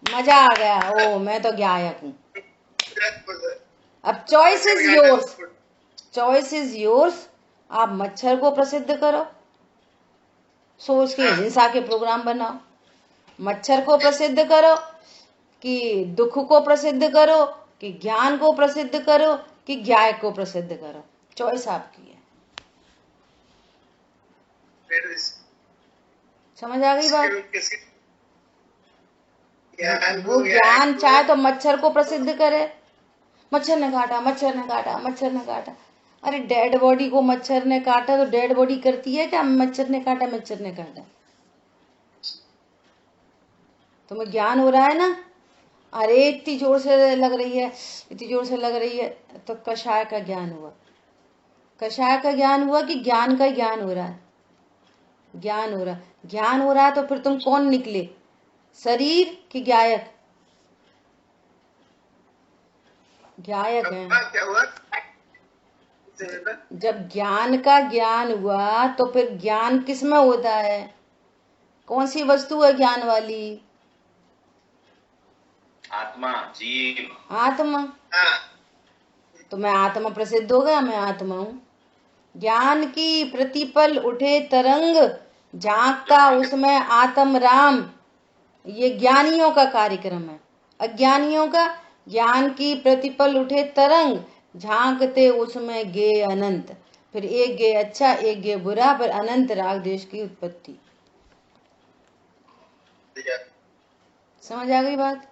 मजा आ गया, ओ मैं तो ज्ञायक हूँ। अब choice is yours, choice is yours. आप मच्छर को प्रसिद्ध करो, सोच के हिंसा के प्रोग्राम बनाओ, मच्छर को प्रसिद्ध करो कि दुख को प्रसिद्ध करो कि ज्ञान को प्रसिद्ध करो कि ज्ञायक को प्रसिद्ध करो, चॉइस आपकी है। समझ आ गई बात? वो ज्ञान चाहे तो मच्छर को प्रसिद्ध करे, मच्छर ने काटा, मच्छर ने काटा, मच्छर ने काटा। अरे डेड बॉडी को मच्छर ने काटा तो डेड बॉडी करती है क्या मच्छर ने काटा, मच्छर ने काटा? तुम्हें ज्ञान हो रहा है ना, अरे इतनी जोर से लग रही है, इतनी जोर से लग रही है, तो कषाय का ज्ञान हुआ। कषाय का ज्ञान हुआ कि ज्ञान का ज्ञान हो रहा है, ज्ञान हो रहा है, ज्ञान हो रहा है। तो फिर तुम कौन निकले, शरीर कि ज्ञायक? ज्ञायक है। क्या हुआ? जब ज्ञान का ज्ञान हुआ तो फिर ज्ञान किस में होता है? कौन सी वस्तु है ज्ञान वाली? आत्मा, जीव, आत्मा। तो मैं आत्मा प्रसिद्ध हो गया, मैं आत्मा हूँ। ज्ञान की प्रतिपल उठे तरंग, झांकता उसमें आत्म राम, ये ज्ञानियों का कार्यक्रम है। अज्ञानियों का, ज्ञान की प्रतिपल उठे तरंग, झांकते उसमें गे अनंत, फिर एक गे अच्छा एक गे बुरा, फिर अनंत राग देश की उत्पत्ति। समझ आ गई बात?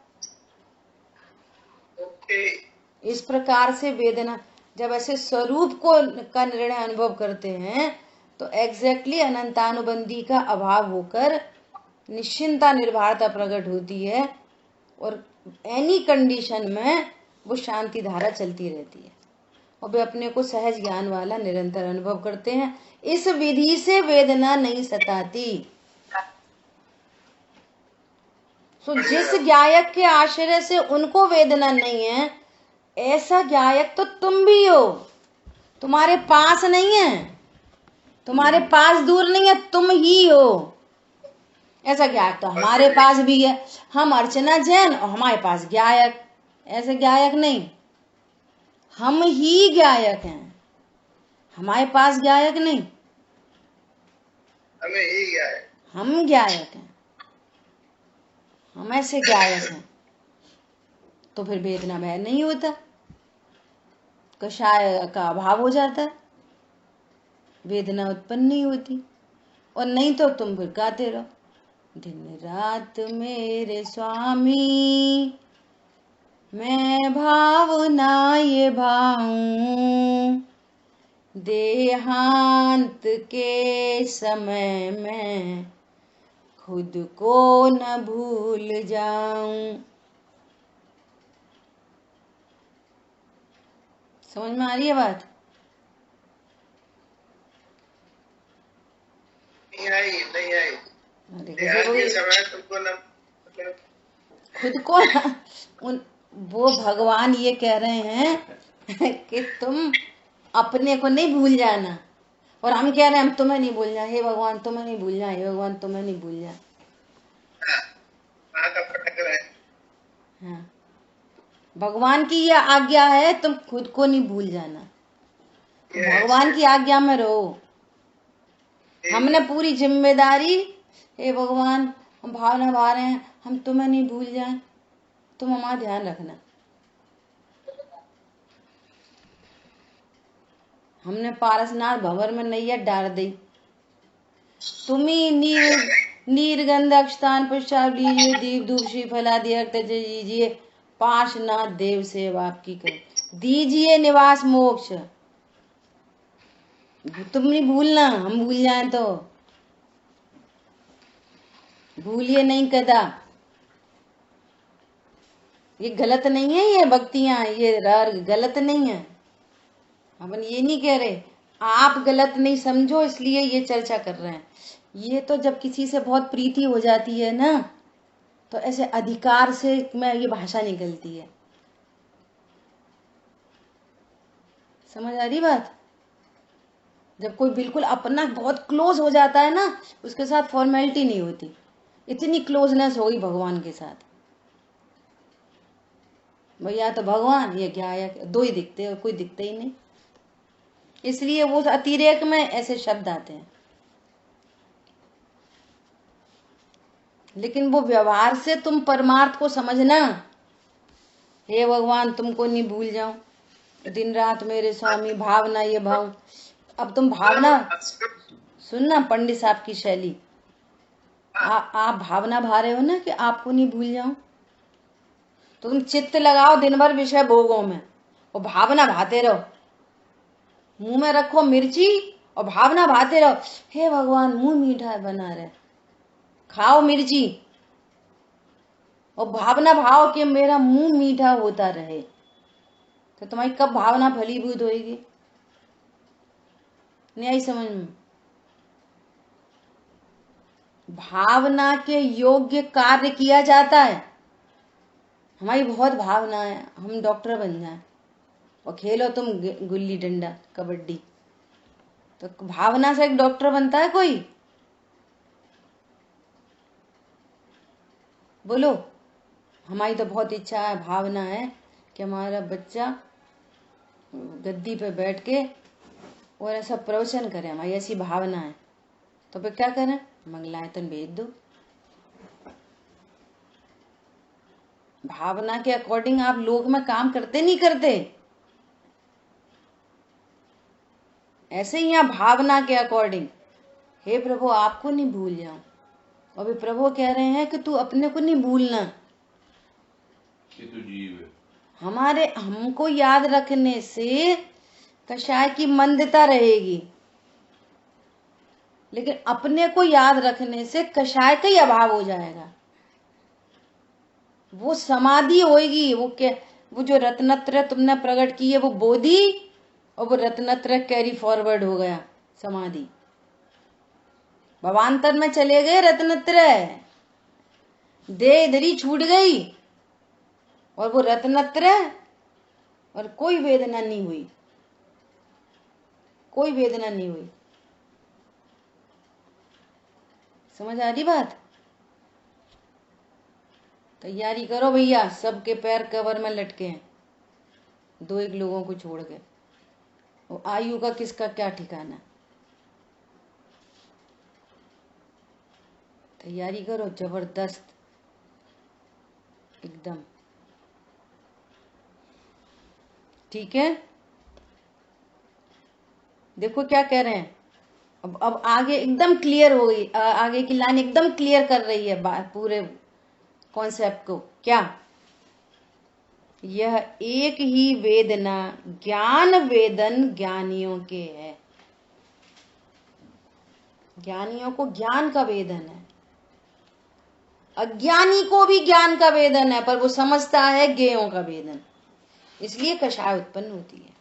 इस प्रकार से वेदना, जब ऐसे स्वरूप को का निर्णय अनुभव करते हैं तो एग्जैक्टली अनंतानुबंधी का अभाव होकर निश्चिंता निर्भरता प्रकट होती है, और एनी कंडीशन में वो शांति धारा चलती रहती है, और वे अपने को सहज ज्ञान वाला निरंतर अनुभव करते हैं। इस विधि से वेदना नहीं सताती। तो जिस ज्ञायक के आश्रय से उनको वेदना नहीं है, ऐसा ज्ञायक तो तुम भी हो, तुम्हारे पास नहीं है, तुम्हारे पास दूर नहीं है, तुम ही हो। ऐसा ज्ञायक तो हमारे पास भी है, हम अर्चना जैन और हमारे पास ज्ञायक, ऐसे ज्ञायक नहीं, हम ही ज्ञायक हैं, हमारे पास ज्ञायक नहीं, हमें ही ज्ञायक, हम ज्ञायक हैं, हम ऐसे ज्ञायक हैं। तो फिर वेदना भय नहीं होता, कषाय का अभाव हो जाता है, वेदना उत्पन्न नहीं होती। और नहीं तो तुम फिर गाते रहो, दिन रात मेरे स्वामी मैं भावना ये भाऊं, देहांत के समय में खुद को न भूल जाऊं। समझ में आ रही है बात? नहीं आई, नहीं आई। अरे ध्यान के समय तुमको न, खुद को न, वो भगवान ये कह रहे हैं कि तुम अपने को नहीं भूल जाना, और हम कह रहे हैं हम तुम्हें नहीं भूलना, हे भगवान तुम्हें नहीं भूलना, हे भगवान तुम्हें नहीं भूलना। का पटक रहे। हाँ, भगवान की यह आज्ञा है तुम खुद को नहीं भूल जाना, भगवान की आज्ञा में रहो। हमने पूरी जिम्मेदारी, हे भगवान हम भावना भा रहे हैं, हम तुम्हें नहीं भूल जाए, तुम हमारा ध्यान रखना। हमने पारसनाथ भंवर में नैया डाल दी, तुम्ही नीरगंध अक्षतान पुष्पाव लीजिए, दीप धूप श्रीफल आदि अर्घ दीजिए, पार्श्वनाथ देव सेवा आपकी कर दीजिए निवास मोक्ष। तुम नहीं भूलना, हम भूल जाए तो भूलिए नहीं कदा। ये गलत नहीं है, ये भक्तियां, ये राग गलत नहीं है, अपन ये नहीं कह रहे, आप गलत नहीं समझो इसलिए ये चर्चा कर रहे हैं। ये तो जब किसी से बहुत प्रीति हो जाती है ना, तो ऐसे अधिकार से मैं ये भाषा निकलती है। समझ आ रही बात? जब कोई बिल्कुल अपना बहुत क्लोज हो जाता है ना, उसके साथ फॉर्मेलिटी नहीं होती। इतनी क्लोजनेस होगी भगवान के साथ, भैया तो भगवान ये क्या है, दो ही दिखते हैं और कोई दिखता ही नहीं। इसलिए वो अतिरेक में ऐसे शब्द आते हैं, लेकिन वो व्यवहार से तुम परमार्थ को समझना। हे भगवान तुमको नहीं भूल जाऊं, दिन रात मेरे स्वामी, भावना ये भाव। अब तुम भावना सुनना, पंडित साहब की शैली, आप भावना भा रहे हो ना कि आपको नहीं भूल जाऊं, तो तुम चित्त लगाओ दिन भर विषय भोगों में और भावना भाते रहो। मुंह में रखो मिर्ची और भावना भाते रहो, हे भगवान मुंह मीठा बना रहे, खाओ मिर्ची और भावना भाव कि मेरा मुंह मीठा होता रहे। तो तुम्हारी कब भावना फलीभूत होगी? नहीं आई समझ में? भावना के योग्य कार्य किया जाता है। हमारी बहुत भावना है हम डॉक्टर बन जाएं और खेलो तुम गुल्ली डंडा कबड्डी, तो भावना से एक डॉक्टर बनता है कोई? बोलो। हमारी तो बहुत इच्छा है, भावना है कि हमारा बच्चा गद्दी पे बैठ के और ऐसा प्रवचन करे, हमारी ऐसी भावना है। तो फिर क्या करें? मंगलायतन भेज दो। भावना के अकॉर्डिंग आप लोक में काम करते नहीं करते, ऐसे ही यहाँ भावना के अकॉर्डिंग, हे प्रभु आपको नहीं भूल जाऊं। और भी प्रभु कह रहे हैं कि तू अपने को नहीं भूलना, ये तो जीव है। हमारे हमको याद रखने से कषाय की मंदता रहेगी, लेकिन अपने को याद रखने से कषाय का ही अभाव हो जाएगा। वो समाधि होएगी। वो जो रत्नत्र तुमने प्रकट की है वो बोधि, और वो रत्नत्र कैरी फॉरवर्ड हो गया समाधि। भवांतर में चले गए रत्नत्र, दे इधर ही छूट गई और वो रत्नत्र, और कोई वेदना नहीं हुई, कोई वेदना नहीं हुई। समझ आ रही बात? तैयारी करो भैया, सबके पैर कवर में लटके हैं, दो एक लोगों को छोड़ के। वो आयु का किसका क्या ठिकाना? तैयारी करो जबरदस्त एकदम, ठीक है? देखो क्या कह रहे हैं। अब आगे एकदम क्लियर हो गई, आगे की लाइन एकदम क्लियर कर रही है बात, पूरे कॉन्सेप्ट को। क्या? यह एक ही वेदना ज्ञान वेदन ज्ञानियों के है। ज्ञानियों को ज्ञान का वेदन है, अज्ञानी को भी ज्ञान का वेदन है, पर वो समझता है ज्ञेयों का वेदन, इसलिए कषाय उत्पन्न होती है।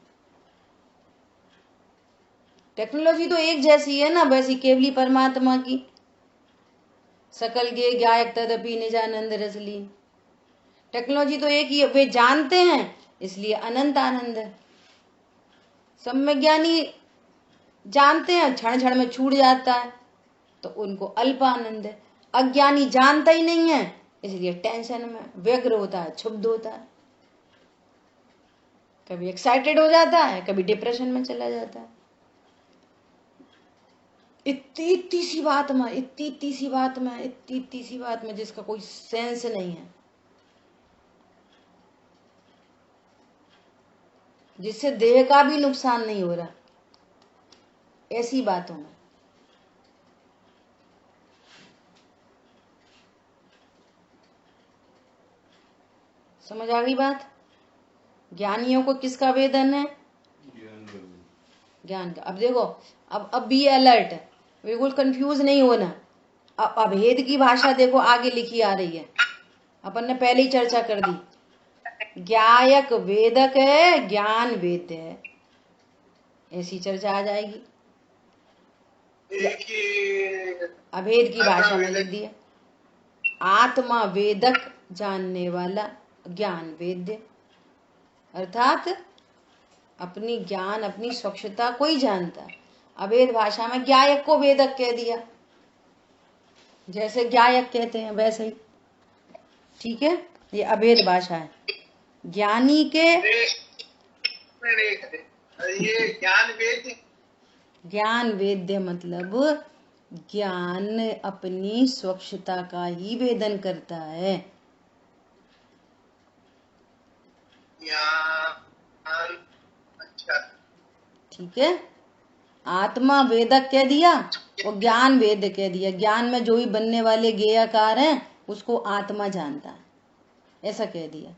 टेक्नोलॉजी तो एक जैसी है ना, वैसी केवली परमात्मा की। सकल गे गायक तदपि निजानंद रसलीन। टेक्नोलॉजी तो एक ही है, वे जानते हैं इसलिए अनंत आनंद है। सम्यक ज्ञानी जानते हैं, क्षण क्षण में छूट जाता है तो उनको अल्प आनंद है। अज्ञानी जानता ही नहीं है, इसलिए टेंशन में व्यग्र होता है, क्षुब्ध होता है, कभी एक्साइटेड हो जाता है, कभी डिप्रेशन में चला जाता है। इतनी सी बात में जिसका कोई सेंस नहीं है, जिससे देह का भी नुकसान नहीं हो रहा, ऐसी बातों में। समझ आ गई बात? ज्ञानियों को किसका वेदन है? ज्ञान का। अब देखो, अब बी अलर्ट, बिल्कुल कंफ्यूज नहीं होना। अब अभेद की भाषा देखो आगे लिखी आ रही है, अपन ने पहले ही चर्चा कर दी। ज्ञायक वेदक है, ज्ञान वेद्य है, ऐसी चर्चा आ जाएगी। अभेद की भाषा में लिख दिया, आत्मा वेदक जानने वाला, ज्ञान वेद्य, अर्थात अपनी ज्ञान अपनी स्वच्छता को ही जानता, अभेद भाषा में ज्ञायक को वेदक कह दिया, जैसे ज्ञायक कहते हैं वैसे ही। ठीक है, ये अभेद भाषा है। ज्ञानी के ये ज्ञान वेद, ज्ञान वेद्य मतलब ज्ञान अपनी स्वच्छता का ही वेदन करता है। ज्ञान, अच्छा ठीक है, आत्मा वेदक कह दिया और ज्ञान वेद कह दिया। ज्ञान में जो भी बनने वाले ज्ञेयकार हैं उसको आत्मा जानता है, ऐसा कह दिया।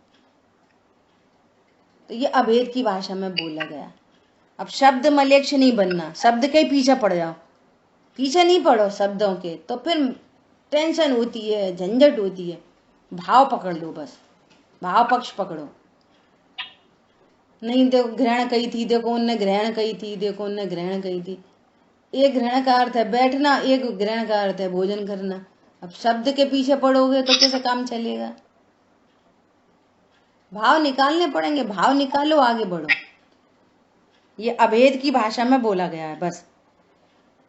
तो ये अभेद की भाषा में बोला गया। अब शब्द मलेच्छ नहीं बनना, शब्द के ही पीछे पड़ जाओ, पीछे नहीं पड़ो शब्दों के, तो फिर टेंशन होती है, झंझट होती है। भाव पकड़ लो, बस भाव पक्ष पकड़ो। नहीं देखो ग्रहण कही थी, देखो उनने ग्रहण कही थी, देखो उनने ग्रहण कही थी। एक ग्रहण का अर्थ है बैठना, एक ग्रहण का अर्थ है भोजन करना। अब शब्द के पीछे पड़ोगे तो कैसे काम चलेगा? भाव निकालने पड़ेंगे, भाव निकालो, आगे बढ़ो। ये अभेद की भाषा में बोला गया है। बस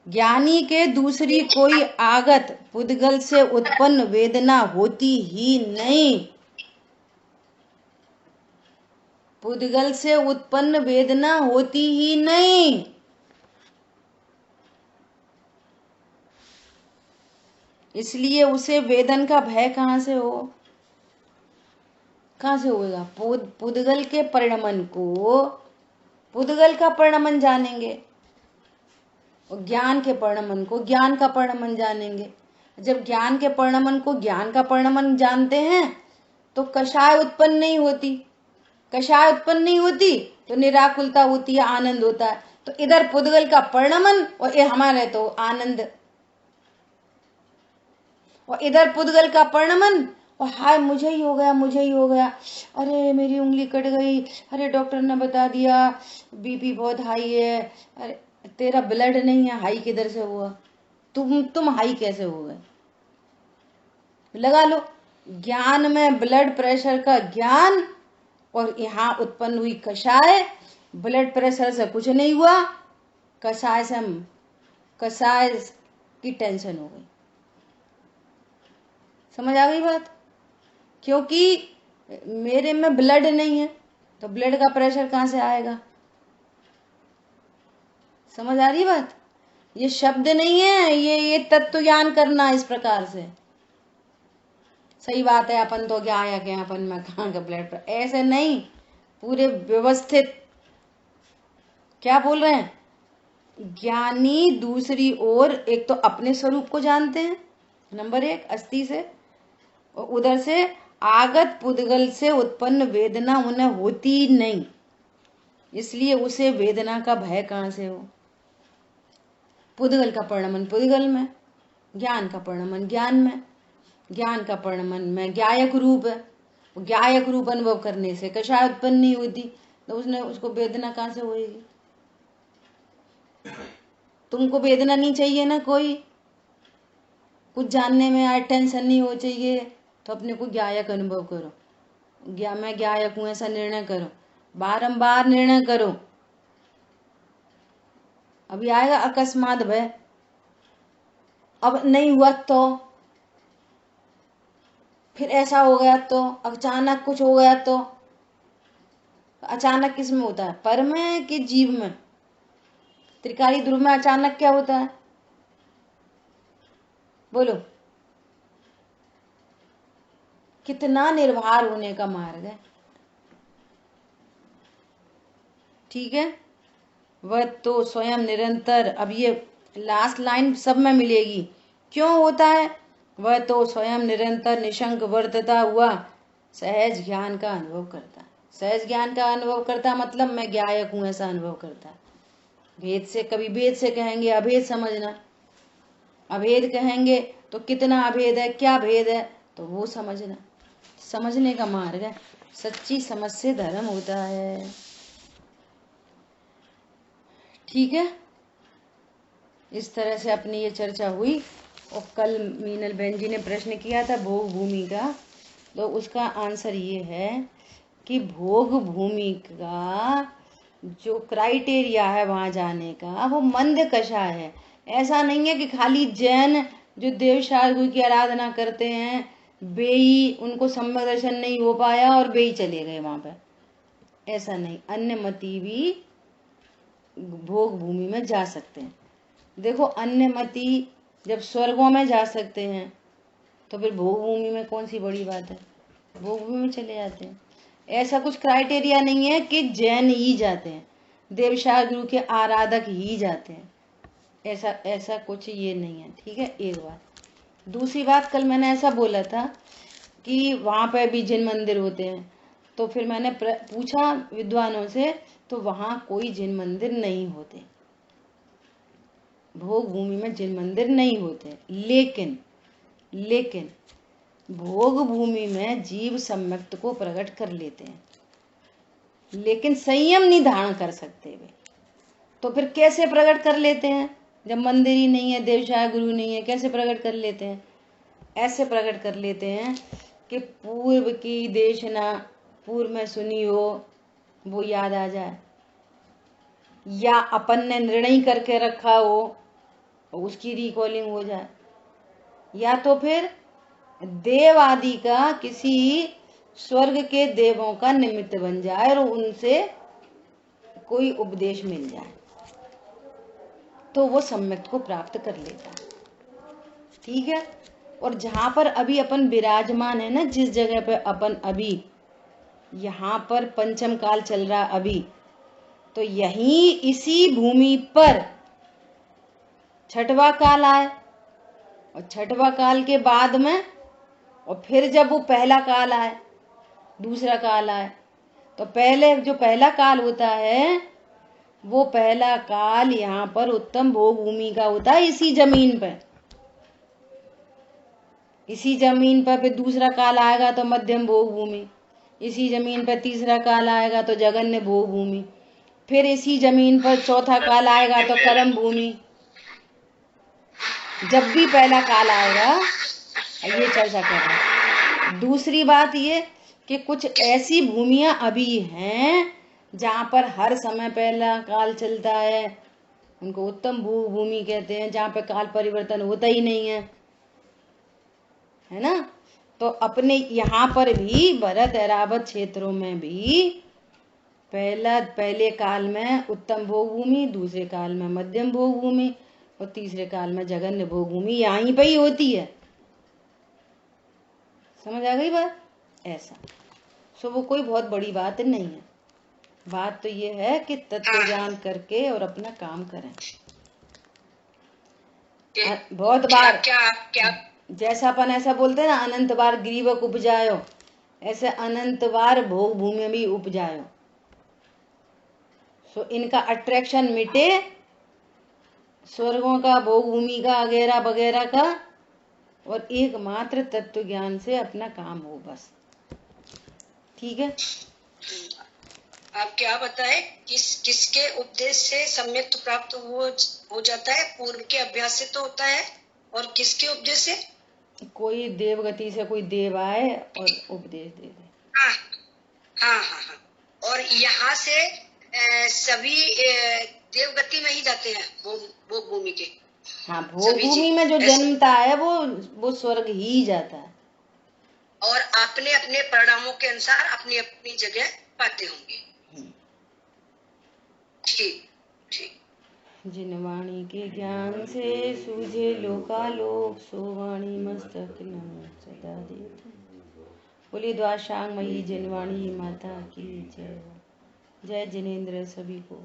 ज्ञानी के दूसरी कोई आगत पुद्गल से उत्पन्न वेदना होती ही नहीं। पुद्गल से उत्पन्न वेदना होती ही नहीं। इसलिए उसे वेदन का भय कहां से हो, कहां से होगा? पुद्गल के परिणमन को, पुद्गल का परिणमन जानेंगे और ज्ञान के परिणमन को ज्ञान का परिणमन जानेंगे। जब ज्ञान के परिणमन को ज्ञान का परिणमन जानते हैं तो कषाय उत्पन्न नहीं होती। कषाय उत्पन्न नहीं होती तो निराकुलता होती है, आनंद होता है। तो इधर पुद्गल का परिणमन और ये हमारे तो आनंद, और इधर पुद्गल का परिणमन और हाय मुझे ही हो गया, मुझे ही हो गया, अरे मेरी उंगली कट गई, अरे डॉक्टर ने बता दिया बीपी बहुत हाई है। अरे तेरा ब्लड नहीं है, हाई किधर से हुआ? तुम हाई कैसे हो गए? लगा लो, ज्ञान में ब्लड प्रेशर का ज्ञान और यहाँ उत्पन्न हुई कषाय। ब्लड प्रेशर से कुछ नहीं हुआ, कषाय से कषाय की टेंशन हो गई। समझ आ गई बात? क्योंकि मेरे में ब्लड नहीं है तो ब्लड का प्रेशर कहां से आएगा? समझ आ रही बात? ये शब्द नहीं है, ये तत्व ज्ञान करना इस प्रकार से। सही बात है, अपन तो क्या आया क्या, अपन में कहाँ का ब्लड प्रेशर, ऐसे नहीं, पूरे व्यवस्थित। क्या बोल रहे हैं? ज्ञानी दूसरी ओर एक तो अपने स्वरूप को जानते हैं, नंबर एक अस्थि से, और उधर से आगत पुद्गल से उत्पन्न वेदना उन्हें होती नहीं। इसलिए उसे वेदना का भय कहां से हो? पुद्गल का परिणमन पुद्गल में, ज्ञान का परिणमन ज्ञान में, ज्ञान का परिणमन में ज्ञायक रूप है। ज्ञायक रूप अनुभव करने से कषाय उत्पन्न नहीं होती, तो उसको वेदना कहां से होगी? तुमको वेदना नहीं चाहिए ना, कोई कुछ जानने में आए टेंशन नहीं हो चाहिए, तो अपने को ज्ञायक अनुभव करो। मैं ज्ञायक हूं ऐसा निर्णय करो, बारंबार निर्णय करो। अभी आएगा अकस्मात भय, अब नहीं हुआ तो, फिर ऐसा हो गया तो, अचानक कुछ हो गया तो। अचानक किस में होता है? पर में कि जीव में? त्रिकाली ध्रुव में अचानक क्या होता है? बोलो, कितना निर्भर होने का मार्ग है। ठीक है, वह तो स्वयं निरंतर, अब ये लास्ट लाइन सब में मिलेगी। क्यों होता है? वह तो स्वयं निरंतर निशंक वर्तता हुआ सहज ज्ञान का अनुभव करता है। सहज ज्ञान का अनुभव करता मतलब मैं ज्ञायक हूं ऐसा अनुभव करता है। भेद से, कभी भेद से कहेंगे अभेद समझना, अभेद कहेंगे तो कितना अभेद है, क्या भेद है, तो वो समझना। समझने का मार्ग है, सच्ची समझ से धर्म होता है। ठीक है, इस तरह से अपनी ये चर्चा हुई। और कल मीनल बहन जी ने प्रश्न किया था भोग भूमि का, तो उसका आंसर ये है कि भोग भूमि का जो क्राइटेरिया है वहां जाने का वो मंद कषा है। ऐसा नहीं है कि खाली जैन जो देव शार्दुल की आराधना करते हैं बेई उनको सम्यक दर्शन नहीं हो पाया और बेई चले गए वहां पर, ऐसा नहीं। अन्य मती भी भोग भूमि में जा सकते हैं। देखो अन्य मती जब स्वर्गों में जा सकते हैं तो फिर भोग भूमि में कौन सी बड़ी बात है, भोग भूमि में चले जाते हैं। ऐसा कुछ क्राइटेरिया नहीं है कि जैन ही जाते हैं, देवशाह गुरु के आराधक ही जाते हैं, ऐसा कुछ ये नहीं है। ठीक है, एक बात। दूसरी बात, कल मैंने ऐसा बोला था कि वहां पर भी जिन मंदिर होते हैं, तो फिर मैंने पूछा विद्वानों से, तो वहां कोई जिन मंदिर नहीं होते, भोग भूमि में जिन मंदिर नहीं होते। लेकिन भोग भूमि में जीव सम्यक्त को प्रकट कर लेते हैं, लेकिन संयम नहीं धारण कर सकते वे। तो फिर कैसे प्रकट कर लेते हैं जब मंदिर ही नहीं है, देवशाह गुरु नहीं है, कैसे प्रकट कर लेते हैं? ऐसे प्रकट कर लेते हैं कि पूर्व की देशना पूर्व में सुनी हो वो याद आ जाए, या अपन ने निर्णय करके रखा हो उसकी रिकॉलिंग हो जाए, या तो फिर देव आदि का किसी स्वर्ग के देवों का निमित्त बन जाए और उनसे कोई उपदेश मिल जाए, तो वो सम्यक को प्राप्त कर लेता है। ठीक है। और जहां पर अभी अपन विराजमान है ना, जिस जगह पे अपन अभी यहाँ पर पंचम काल चल रहा अभी, तो यही इसी भूमि पर छठवा काल आए, और छठवा काल के बाद में और फिर जब वो पहला काल आए, दूसरा काल आए, तो पहले जो पहला काल होता है वो पहला काल यहाँ पर उत्तम भोग भूमि का होता है, इसी जमीन पर, इसी जमीन पर। फिर दूसरा काल आएगा तो मध्यम भोग भूमि, इसी जमीन पर तीसरा काल आएगा तो जगन्य भोग भूमि, फिर इसी जमीन पर चौथा काल आएगा तो कर्म भूमि। जब भी पहला काल आएगा, ये चर्चा कर रहे हैं। दूसरी बात ये कि कुछ ऐसी भूमियां अभी हैं जहां पर हर समय पहला काल चलता है, उनको उत्तम भोग भूमि कहते हैं, जहां पर काल परिवर्तन होता ही नहीं है ना। तो अपने यहाँ पर भी भरत ऐरावत क्षेत्रों में भी पहले काल में उत्तम भोग भूमि, दूसरे काल में मध्यम भोग भूमि और तीसरे काल में जगन्य भोग भूमि यहीं पर ही होती है। समझ आ गई बात? ऐसा सो वो कोई बहुत बड़ी बात नहीं है। बात तो ये है कि तत्व ज्ञान करके और अपना काम करें। बहुत बार क्या जैसा अपन ऐसा बोलते हैं ना, अनंत बार ग्रीवक उपजायो, ऐसे अनंत बार भोग भूमि भी उपजायो। सो इनका अट्रैक्शन मिटे, स्वर्गों का, भोग भूमि का, वगैरह वगैरह का, और एकमात्र तत्व ज्ञान से अपना काम हो बस। ठीक है। आप क्या बताएं, किसके उपदेश से सम्यक प्राप्त हो जाता है? पूर्व के अभ्यास से तो होता है, और किसके उपदेश से? कोई देवगति से कोई देव आए और उपदेश दे दे। हाँ हाँ हाँ हाँ। और यहाँ से सभी देवगति में ही जाते हैं, भोग भूमि के। हाँ, भोग भूमि में जो जन्मता है वो स्वर्ग ही जाता है, और अपने अपने परिणामों के अनुसार अपनी अपनी जगह पाते होंगे। ठीक ठीक। जिन वाणी के ज्ञान से सूझे लोकालोक, सो वाणी मस्तक नमो सदा देते। बोलिए द्वाशांग मई जिनवाणी माता की जय। जय जिनेन्द्र सभी को।